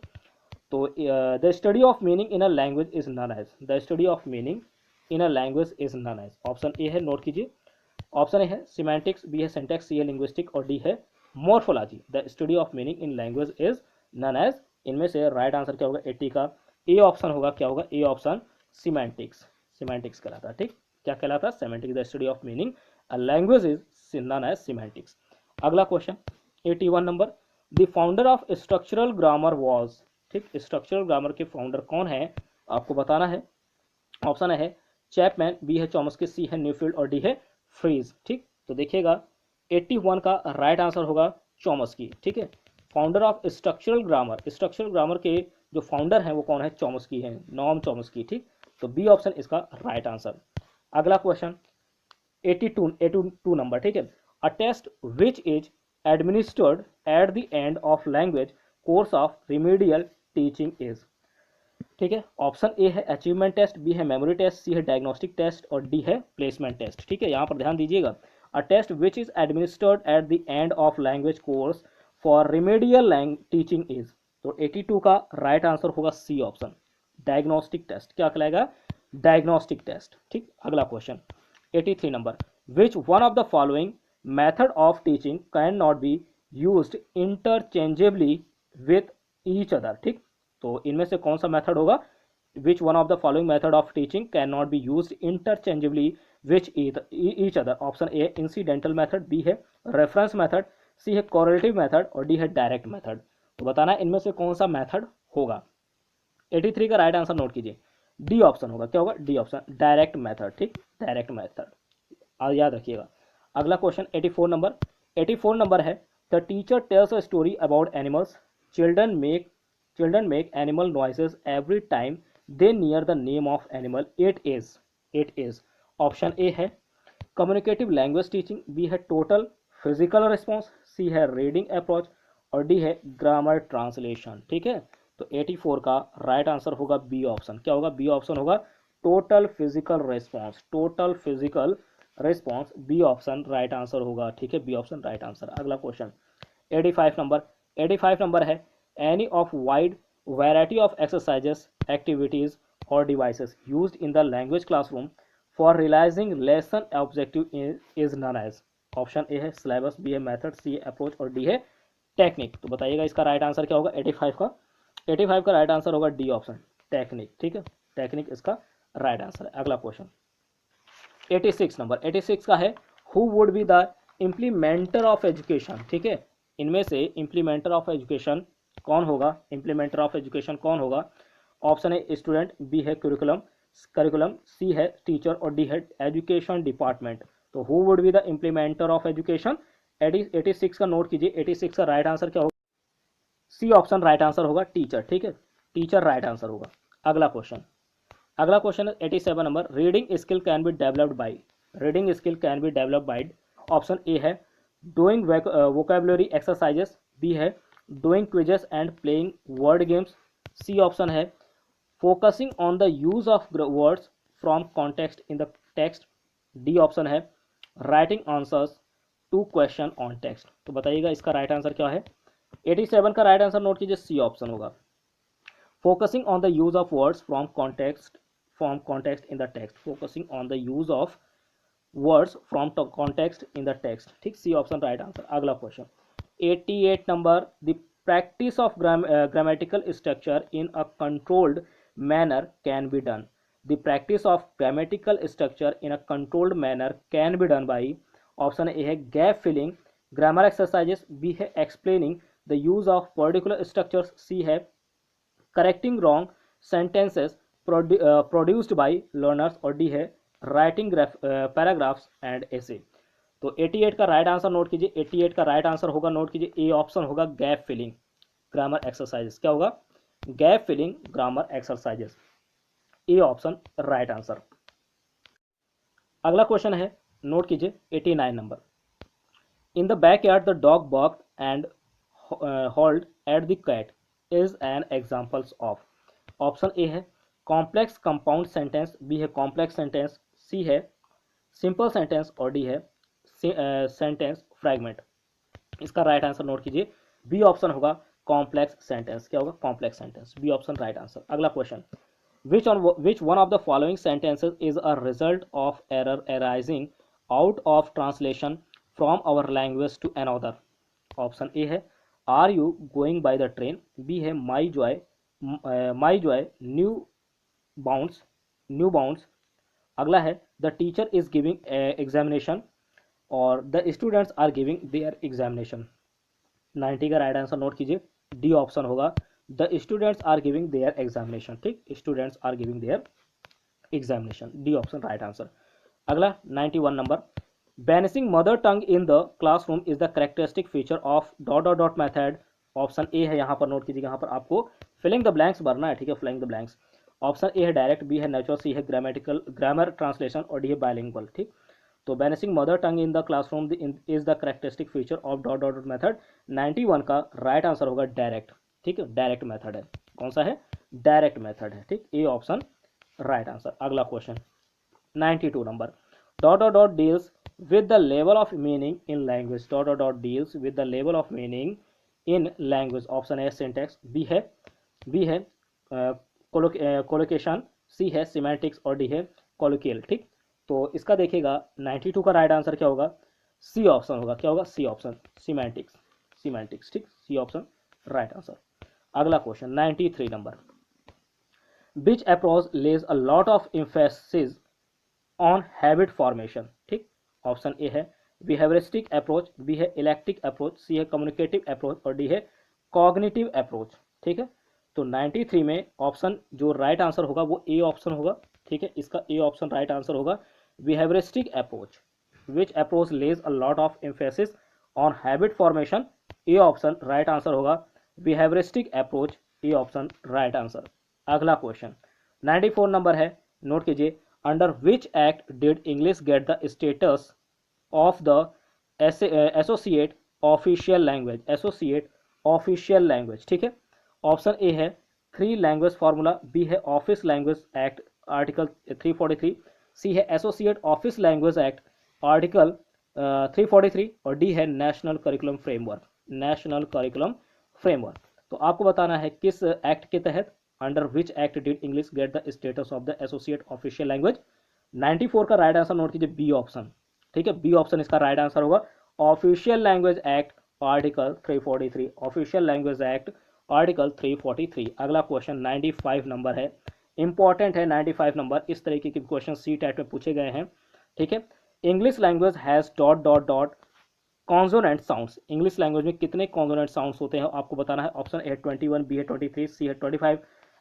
तो the study of meaning in a language is known as, the study of meaning in a language is known as, option A है, नोट कीजिए, ऑप्शन ए है सिमेंटिक्स, बी है सिंटैक्स, सी है लिंग्विस्टिक और डी है morphology. The study of meaning in language is known as, इनमें से right answer क्या होगा 80 का, ए ऑप्शन होगा, क्या होगा, ए ऑप्शन सिमेंटिक्स, सिमेंटिक्स कहलाता है, ठीक, क्या कहलाता है, semantics, the study of meaning a language is known as semantics. अगला question 81 number, the founder of structural grammar was, ठीक, स्ट्रक्चरल ग्रामर के फाउंडर कौन है आपको बताना है। ऑप्शन है चैपमैन, बी है चॉम्स्की, सी है न्यूफील्ड और डी है फ्रीज, ठीक। तो देखिएगा 81 का राइट आंसर होगा चॉम्स्की, ठीक है, फाउंडर ऑफ स्ट्रक्चरल ग्रामर के जो फाउंडर हैं वो कौन है, चॉम्स्की हैं, नॉम चॉम्स्की, ठीक। तो बी ऑप्शन इसका राइट आंसर। अगला क्वेश्चन 82 नंबर, ठीक है, a test which is administered at the end of language course of remedial teaching is, ठीक है, ऑप्शन ए है अचीवमेंट टेस्ट, बी है मेमोरी टेस्ट, सी है डायग्नोस्टिक टेस्ट और डी है प्लेसमेंट टेस्ट, ठीक है। यहाँ पर ध्यान दीजिएगा, a test which is administered at the end of language course for remedial teaching is, तो 82 का राइट आंसर होगा सी ऑप्शन, डायग्नोस्टिक टेस्ट, क्या कहलाएगा, डायग्नोस्टिक टेस्ट, ठीक। अगला question 83 number, which one of the following method of teaching can not be used interchangeably with each other, ठीक। तो इनमें से कौन सा मेथड होगा, which one of the following method of teaching can not be used interchangeably which each other, option A incidental method, B है reference method, C है correlative method और डी है डायरेक्ट मेथड। तो बताना है इनमें से कौन सा मेथड होगा। 83 का राइट आंसर नोट कीजिए, डी ऑप्शन होगा, क्या होगा, डी ऑप्शन, डायरेक्ट मेथड, ठीक, डायरेक्ट मेथड, याद रखिएगा। अगला क्वेश्चन 84 नंबर है, the teacher tales a story about animals, children make animal noises every time they near the name of animal, it is, option A है communicative language teaching, B है total physical response, सी है reading approach और D है grammar translation. ठीक है, तो 84 का right answer होगा बी ऑप्शन। क्या होगा? बी ऑप्शन होगा total physical response. Total physical response B option right answer होगा। ठीक है, बी ऑप्शन राइट आंसर। अगला क्वेश्चन 85 नंबर है any of wide variety of exercises activities और devices used in the language classroom for realizing lesson objective is known as. Option A है syllabus, B है method, C है approach और D है technique. तो बताइएगा इसका राइट आंसर क्या होगा? 85 का राइट आंसर होगा डी ऑप्शन टेक्निक। ठीक है, टेक्निक इसका राइट आंसर है। अगला क्वेश्चन 86 का है who would be the implementer of education. ठीक है, इनमें से इम्प्लीमेंटर ऑफ एजुकेशन कौन होगा? इम्प्लीमेंटर ऑफ एजुकेशन कौन होगा? ऑप्शन है स्टूडेंट, बी है करिकुलम, सी है टीचर और डी है एजुकेशन डिपार्टमेंट। तो who would be the implementer of education? 86 का नोट कीजिए। 86 का राइट आंसर क्या होगा? सी ऑप्शन राइट आंसर होगा टीचर। ठीक है, टीचर राइट आंसर होगा। अगला क्वेश्चन है 87 number reading skill can be developed by. Reading skill can be developed by option A है डूइंग वोकेबुलरी एक्सरसाइजेस, बी है doing quizzes and playing word games, C option है focusing on the use of words from context in the text, D option है writing answers to question on text. तो बताइएगा इसका right answer क्या है? 87 का right answer note कीजिए, C option होगा focusing on the use of words from context in the text. Focusing on the use of words from context in the text. ठीक, C option right answer. अगला question 88 number the practice of grammatical structure in a controlled manner can be done. The practice of grammatical structure in a controlled manner can be done by option A है gap filling, grammar exercises, B है explaining the use of particular structures, C है correcting wrong sentences produced by learners और D है writing paragraphs and essay। तो 88 का right answer note कीजिए। 88 का right answer होगा, नोट कीजिए, ए ऑप्शन होगा गैप फिलिंग ग्रामर एक्सरसाइजेस। क्या होगा? Gap filling grammar exercises, A option right answer. अगला क्वेश्चन है नोट कीजिए 89 number in the backyard the dog barked and howled at the cat is an examples of. Option A है complex compound sentence, B है complex sentence, C है simple sentence और D है sentence fragment. इसका right answer note कीजिए, B option होगा complex sentence. क्या होगा? Complex sentence, B option right answer. अगला question which one of the following sentences is a result of error arising out of translation from our language to another. Option A है are you going by the train, B है my joy knew bounds. अगला है the teacher is giving examination और the students are giving their examination. 90 का right answer note कीजिए, D option होगा the students are giving their examination. ठीक, students are giving their examination, D option right answer. अगला 91 number banishing mother tongue in the classroom is the characteristic feature of dot dot dot method. Option A है, यहाँ पर note कीजिए, यहाँ पर आपको filling the blanks भरना है। ठीक है, filling the blanks. Option A है डायरेक्ट, बी है नेचुरल, सी है ग्रामर ट्रांसलेशन और डी है बायलिंगुअल। ठीक, तो banishing mother tongue in the classroom is the characteristic feature of dot dot dot method. 91 का राइट आंसर होगा डायरेक्ट। ठीक है, डायरेक्ट मेथड है। कौन सा है? डायरेक्ट मेथड है। ठीक, ए ऑप्शन राइट आंसर। अगला question 92 number dot dot dot deals with the level of meaning in language. Dot dot dot deals with the level of meaning in language. Option है syntax, B है colocation, सी है semantics और D है colloquial. ठीक, तो इसका देखिएगा 92 का राइट आंसर क्या होगा? सी ऑप्शन होगा। क्या होगा? C option semantics. ठीक, सी ऑप्शन राइट आंसर। अगला question 93 number which approach lays a lot of emphasis on habit formation. ठीक, ऑप्शन ए है बिहेवियरिस्टिक अप्रोच, बी है इलेक्टिक अप्रोच, सी है कम्युनिकेटिव अप्रोच और डी है कॉग्निटिव अप्रोच। ठीक है, तो 93 में ऑप्शन जो राइट आंसर होगा वो ए ऑप्शन होगा। ठीक है, इसका ए ऑप्शन राइट आंसर होगा behavioristic approach which approach lays a lot of emphasis on habit formation. A option right answer होगा behavioristic approach, A option right answer. अगला क्वेश्चन 94 नंबर है, नोट कीजिए under which act did English get the status of the associate official language. Associate official language, ठीक है। Option A है 3 language formula, B है office language act article 343, सी है associate office language act article 343 और D है national curriculum framework, national curriculum framework. तो आपको बताना है किस एक्ट के तहत, under which act did English get the status of the associate official language. 94 का राइट आंसर नोट कीजिए, बी ऑप्शन, ठीक है, बी ऑप्शन इसका राइट आंसर होगा। Official language act article 343, official language act article 343। अगला question 95 number है, important है 95 number, इस तरीके के क्वेश्चन सी टेट में पूछे गए हैं, ठीक है। English language has dot dot dot consonant sounds, English language में कितने कॉन्सोनेंट साउंड्स होते हैं आपको बताना है। ऑप्शन ए 21, बी है 23, सी है 25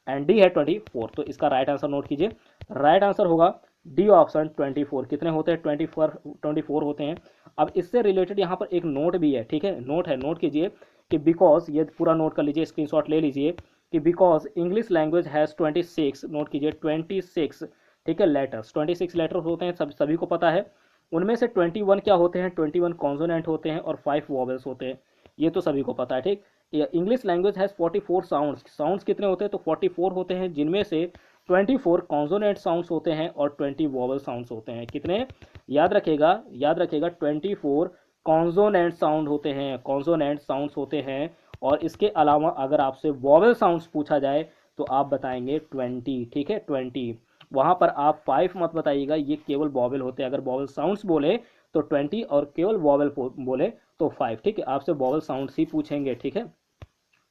एंड डी है 24। तो इसका राइट आंसर नोट कीजिए, राइट आंसर होगा डी ऑप्शन 24। कितने होते हैं? 24 होते हैं। अब इससे रिलेटेड यहाँ पर एक नोट भी है, ठीक है, नोट है, नोट कीजिए कि बिकॉज, ये पूरा नोट कर लीजिए, स्क्रीनशॉट ले लीजिए कि because English language has 26, note कीजिए 26, ठीक है, लेटर्स, 26 लेटर्स होते हैं, सभी को पता है। उनमें से 21 क्या होते हैं? 21 कॉन्सोनेंट होते हैं और 5 वॉवेल्स होते हैं, ये तो सभी को पता है, ठीक। English language has 44 sounds, sounds कितने होते हैं? तो 44 होते हैं, जिनमें से 24 कॉन्सोनेंट साउंड्स होते हैं और 20 वॉवल साउंड्स होते हैं। कितने? याद रखेगा, याद रखेगा, 24 कॉन्सोनेंट साउंड होते हैं, कॉन्सोनेंट साउंड्स होते हैं। और इसके अलावा अगर आपसे वॉवल साउंड्स पूछा जाए तो आप बताएंगे 20, ठीक है, 20। वहाँ पर आप 5 मत बताइएगा, ये केवल वॉवल होते हैं। अगर वॉवल साउंड्स बोले तो 20 और केवल वॉवल बोले तो 5, ठीक है। आपसे वॉवल साउंड्स ही पूछेंगे, ठीक है।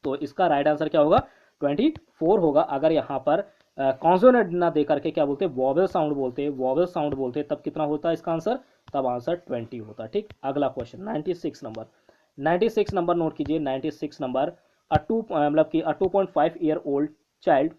तो इसका राइट आंसर क्या होगा? 24 होगा। अगर यहाँ पर कॉन्सोनेंट ना दे करके क्या बोलते हैं? वॉवल साउंड बोलते हैं, वॉवल साउंड बोलते हैं, तब कितना होता है इसका आंसर? तब आंसर 20 होता है, ठीक। अगला क्वेश्चन 96 नंबर, 96 नंबर नोट कीजिए, 96 नंबर। मतलब कि 2.5 year old child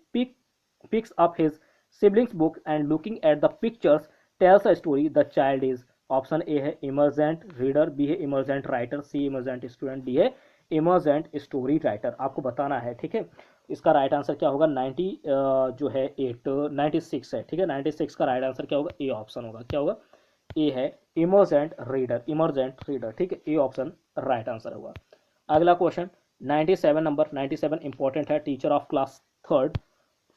picks up his siblings book and looking at the pictures tales a story. The child is, option A है इमर्जेंट रीडर, बी है इमर्जेंट राइटर, सी emergent student, D है emergent story writer. आपको बताना है, ठीक है। इसका right answer क्या होगा? 90 जो है 96 है, ठीक है। 96 का राइट आंसर क्या होगा? ए ऑप्शन होगा, क्या होगा? ए है इमर्जेंट रीडर, इमर्जेंट रीडर, ठीक है, ए ऑप्शन राइट आंसर होगा। अगला क्वेश्चन 97 नंबर, 97 इंपॉर्टेंट है। Teacher of class 3rd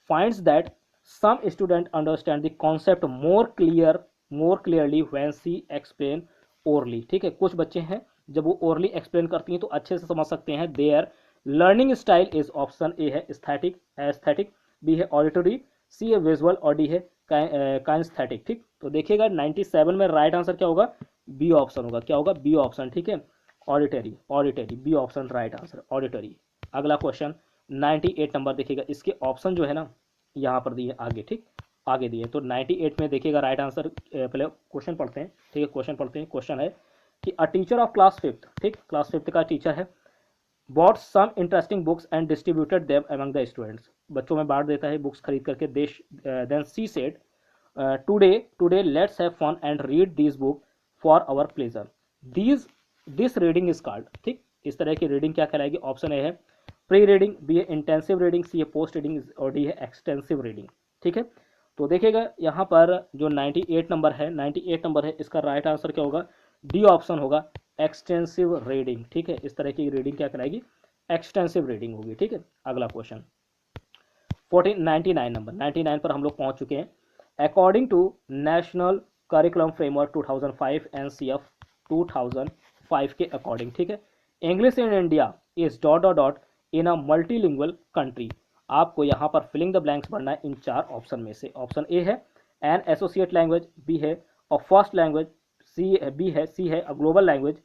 finds that some student understand the concept more clearly when she explain orally, ठीक है। कुछ बच्चे हैं जब वो orally explain करती हैं तो अच्छे से समझ सकते हैं। their learning style is, option A है एस्थेटिक, बी है ऑडिटरी, सी है विजुअल और डी है काइनेस्थेटिक, ठीक। तो देखिएगा 97 में राइट आंसर क्या होगा? बी ऑप्शन होगा, क्या होगा? बी ऑप्शन, ठीक है, auditory, B option right answer, auditory. अगला क्वेश्चन 98 नंबर देखिएगा, इसके ऑप्शन जो है ना यहाँ पर दिए आगे, ठीक, आगे दिए। तो 98 में देखिएगा राइट आंसर, पहले क्वेश्चन पढ़ते हैं, ठीक है, क्वेश्चन पढ़ते हैं। क्वेश्चन है कि a teacher of class 5th, ठीक, क्लास 5th का टीचर है, bought some interesting books and distributed them among the students, बच्चों में बांट देता है बुक्स खरीद करके। Then she said today let's have fun and read this book for our pleasure, this reading is called, ठीक। इस तरह की रीडिंग क्या कहलाएगी? ऑप्शन ए है प्री रीडिंग, बी है इंटेंसिव रीडिंग, सी है पोस्ट रीडिंग और डी है एक्सटेंसिव रीडिंग, ठीक है। तो देखिएगा यहाँ पर जो 98 नंबर है, 98 नंबर है, इसका राइट आंसर क्या होगा? डी ऑप्शन होगा, एक्सटेंसिव रीडिंग, ठीक है। इस तरह की रीडिंग क्या कहलाएगी? एक्सटेंसिव रीडिंग होगी, ठीक है। अगला क्वेश्चन 99 नंबर, 99 पर हम लोग पहुंच चुके हैं। According to national curriculum framework 2005 NCF 2005 के अकॉर्डिंग, ठीक है, English in India is dot dot dot in a multilingual country. आपको यहाँ पर फिलिंग द ब्लैंक्स भरना है इन 4 ऑप्शन में से। ऑप्शन ए है एन एसोसिएट लैंग्वेज, बी है अ फर्स्ट लैंग्वेज, सी है अ ग्लोबल लैंग्वेज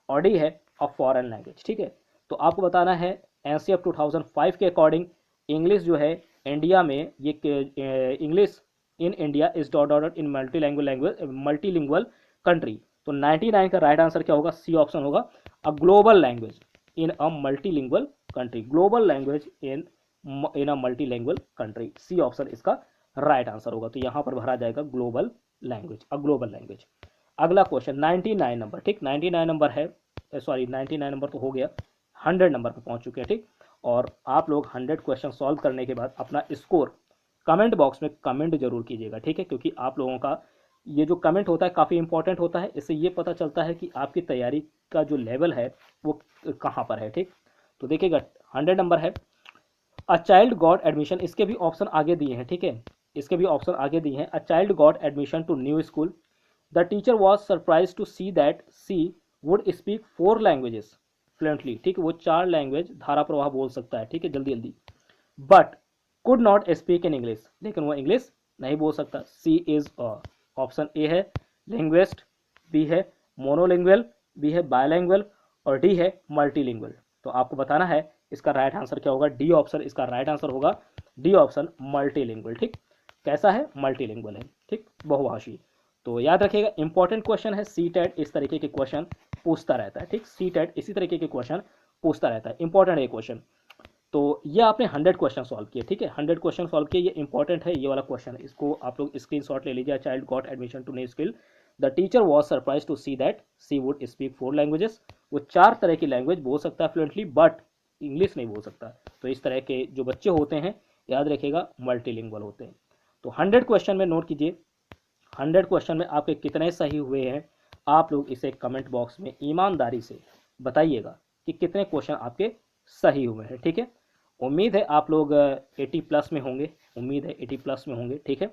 और डी है अ फॉरेन लैंग्वेज, ठीक है। तो आपको बताना है एनसीएफ 2005 के अकॉर्डिंग इंग्लिश जो है इंडिया में, ये English in India is dot dot in multilingual country. तो 99 का राइट आंसर क्या होगा? सी ऑप्शन होगा, a global language in a multilingual country, global language in a multilingual country, C option इसका राइट आंसर होगा। तो यहाँ पर भरा जाएगा global language, a global language. अगला क्वेश्चन 99 नंबर, ठीक, 99 नंबर है, सॉरी 99 नंबर तो हो गया, 100 नंबर पर पहुंच चुके हैं, ठीक। और आप लोग 100 क्वेश्चन सॉल्व करने के बाद अपना स्कोर कमेंट बॉक्स में कमेंट जरूर कीजिएगा, ठीक है, क्योंकि आप लोगों का ये जो कमेंट होता है काफ़ी इंपॉर्टेंट होता है। इससे ये पता चलता है कि आपकी तैयारी का जो लेवल है वो कहाँ पर है, ठीक। तो देखिएगा 100 नंबर है। अ चाइल्ड गॉट एडमिशन, इसके भी ऑप्शन आगे दिए हैं, ठीक है, इसके भी ऑप्शन आगे दिए हैं। A child got admission to new school, the teacher was surprise to see that she would speak 4 languages fluently, ठीक है, वो 4 लैंग्वेज धारा प्रवाह बोल सकता है, ठीक है, जल्दी जल्दी, but could not speak in English, लेकिन वो इंग्लिश नहीं बोल सकता। सी इज ऑप्शन ए है लिंग्विस्ट, बी है मोनोलिंगुअल, बी है बायलैंग्वेज और डी है मल्टीलिंगुअल। तो आपको बताना है इसका राइट आंसर क्या होगा। डी ऑप्शन इसका राइट आंसर होगा, डी ऑप्शन मल्टीलिंगुअल, ठीक। कैसा है? मल्टीलिंगुअल है, ठीक, बहुभाषी। तो याद रखिएगा इंपॉर्टेंट क्वेश्चन है, सी टेट इस तरीके के क्वेश्चन पूछता रहता है, ठीक, सी टेट इसी तरीके के क्वेश्चन पूछता रहता है, इंपॉर्टेंट है क्वेश्चन। तो ये आपने 100 क्वेश्चन सॉल्व किए, ठीक है, 100 क्वेश्चन सॉल्व किए, ये इंपॉर्टेंट है, ये वाला क्वेश्चन है, इसको आप लोग स्क्रीनशॉट ले लीजिए। Child got admission to new school, the teacher was surprise to see that she would speak 4 languages, वो 4 तरह की लैंग्वेज बोल सकता है फ्लुएंटली, बट इंग्लिश नहीं बोल सकता। तो इस तरह के जो बच्चे होते हैं, याद रखिएगा, मल्टीलिंगुअल होते हैं। तो 100 क्वेश्चन में नोट कीजिए, 100 क्वेश्चन में आपके कितने सही हुए हैं, आप लोग इसे कमेंट बॉक्स में ईमानदारी से बताइएगा कि कितने क्वेश्चन आपके सही हुए हैं, ठीक है। उम्मीद है आप लोग 80 प्लस में होंगे, उम्मीद है 80 प्लस में होंगे, ठीक है।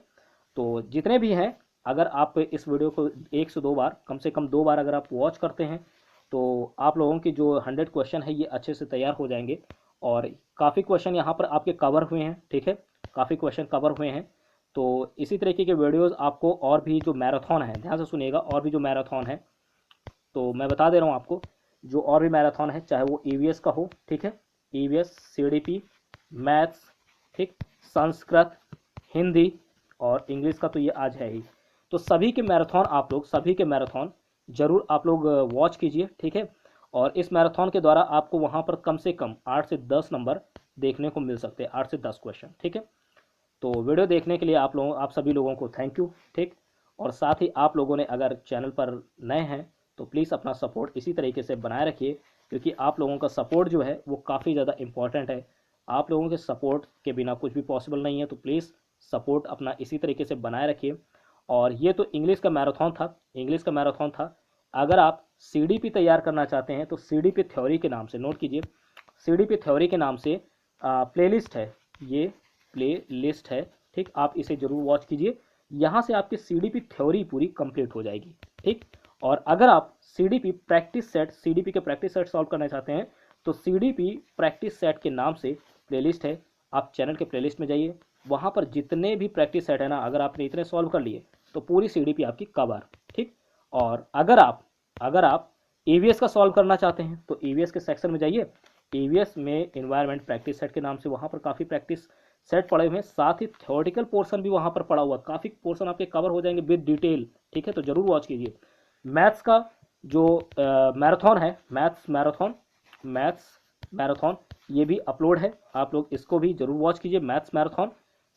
तो जितने भी हैं, अगर आप इस वीडियो को 1 से 2 बार, कम से कम 2 बार अगर आप वॉच करते हैं, तो आप लोगों की जो 100 क्वेश्चन है ये अच्छे से तैयार हो जाएंगे। और काफ़ी क्वेश्चन यहाँ पर आपके कवर हुए हैं, ठीक है, काफ़ी क्वेश्चन कवर हुए हैं। तो इसी तरीके के वीडियोज़ आपको और भी जो मैराथन है, ध्यान से सुनिएगा, और भी जो मैराथन है, तो मैं बता दे रहा हूँ आपको, जो और भी मैराथन है, चाहे वो ईवीएस का हो, ठीक है, ईवीएस, सीडीपी, मैथ्स, ठीक, संस्कृत, हिंदी और इंग्लिश का तो ये आज है ही। तो सभी के मैराथन आप लोग, सभी के मैराथन जरूर आप लोग वॉच कीजिए, ठीक है। और इस मैराथन के द्वारा आपको वहाँ पर कम से कम 8 से 10 नंबर देखने को मिल सकते हैं, 8 से 10 क्वेश्चन, ठीक है। तो वीडियो देखने के लिए आप सभी लोगों को थैंक यू, ठीक। और साथ ही आप लोगों ने अगर चैनल पर नए हैं तो प्लीज़ अपना सपोर्ट इसी तरीके से बनाए रखिए, क्योंकि आप लोगों का सपोर्ट जो है वो काफ़ी ज़्यादा इम्पॉर्टेंट है। आप लोगों के सपोर्ट के बिना कुछ भी पॉसिबल नहीं है, तो प्लीज़ सपोर्ट अपना इसी तरीके से बनाए रखिए। और ये तो इंग्लिश का मैराथन था, इंग्लिश का मैराथन था। अगर आप सीडीपी तैयार करना चाहते हैं तो सीडीपी थ्योरी के नाम से, नोट कीजिए, सीडीपी थ्योरी के नाम से प्लेलिस्ट है, ये प्ले लिस्ट है, ठीक, आप इसे जरूर वॉच कीजिए। यहाँ से आपकी सीडीपी थ्योरी पूरी कंप्लीट हो जाएगी, ठीक। और अगर आप सीडीपी प्रैक्टिस सेट, सीडीपी के प्रैक्टिस सेट सॉल्व करना चाहते हैं तो सीडीपी प्रैक्टिस सेट के नाम से प्लेलिस्ट है, आप चैनल के प्लेलिस्ट में जाइए, वहाँ पर जितने भी प्रैक्टिस सेट है ना, अगर आपने इतने सॉल्व कर लिए तो पूरी सीडीपी आपकी कवर, ठीक। और अगर आप ईवीएस का सॉल्व करना चाहते हैं तो ईवीएस के सेक्शन में जाइए, ईवीएस में इन्वायरमेंट प्रैक्टिस सेट के नाम से वहाँ पर काफ़ी प्रैक्टिस सेट पड़े हुए हैं, साथ ही थ्योरेटिकल पोर्शन भी वहाँ पर पड़ा हुआ, काफ़ी पोर्शन आपके कवर हो जाएंगे विद डिटेल, ठीक है, तो जरूर वॉच कीजिए। मैथ्स का जो मैराथन है, मैथ्स मैराथन ये भी अपलोड है, आप लोग इसको भी जरूर वॉच कीजिए, मैथ्स मैराथन।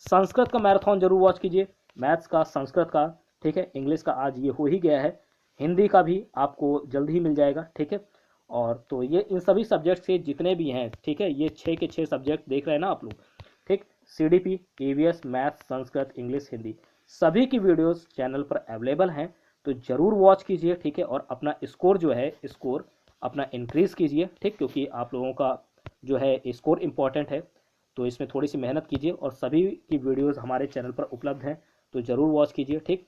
संस्कृत का मैराथन जरूर वॉच कीजिए, मैथ्स का, संस्कृत का, ठीक है, इंग्लिश का आज ये हो ही गया है, हिंदी का भी आपको जल्द ही मिल जाएगा, ठीक है। और तो ये इन सभी सब्जेक्ट से जितने भी हैं, ठीक है, ये 6 के 6 सब्जेक्ट देख रहे हैं ना आप लोग, ठीक, CDP, EVS, maths, Sanskrit, English, Hindi, सभी की वीडियोस चैनल पर अवेलेबल हैं, तो जरूर वॉच कीजिए, ठीक है। और अपना स्कोर जो है, स्कोर अपना इंक्रीज कीजिए, ठीक, क्योंकि आप लोगों का जो है स्कोर इंपॉर्टेंट है, तो इसमें थोड़ी सी मेहनत कीजिए। और सभी की वीडियोस हमारे चैनल पर उपलब्ध हैं, तो ज़रूर वॉच कीजिए, ठीक।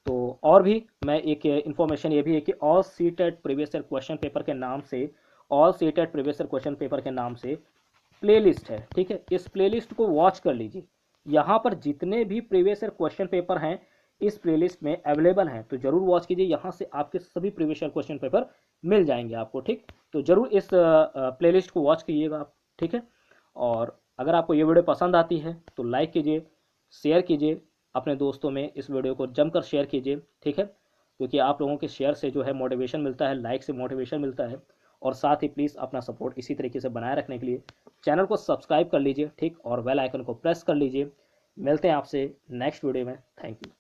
तो और भी मैं एक इन्फॉर्मेशन ये भी है कि all CTET previous year question paper के नाम से, all CTET previous year question paper के नाम से प्लेलिस्ट है, ठीक है, इस प्लेलिस्ट को वॉच कर लीजिए। यहाँ पर जितने भी प्रीवियस ईयर क्वेश्चन पेपर हैं इस प्लेलिस्ट में अवेलेबल हैं, तो जरूर वॉच कीजिए, यहाँ से आपके सभी प्रीवियस ईयर क्वेश्चन पेपर मिल जाएंगे आपको, ठीक। तो जरूर इस प्लेलिस्ट को वॉच कीजिएगा आप, ठीक है। और अगर आपको ये वीडियो पसंद आती है तो लाइक कीजिए, शेयर कीजिए, अपने दोस्तों में इस वीडियो को जमकर शेयर कीजिए, ठीक है, क्योंकि आप लोगों के शेयर से जो है मोटिवेशन मिलता है, लाइक से मोटिवेशन मिलता है। और साथ ही प्लीज़ अपना सपोर्ट इसी तरीके से बनाए रखने के लिए चैनल को सब्सक्राइब कर लीजिए, ठीक, और बेल आइकन को प्रेस कर लीजिए। मिलते हैं आपसे नेक्स्ट वीडियो में, थैंक यू।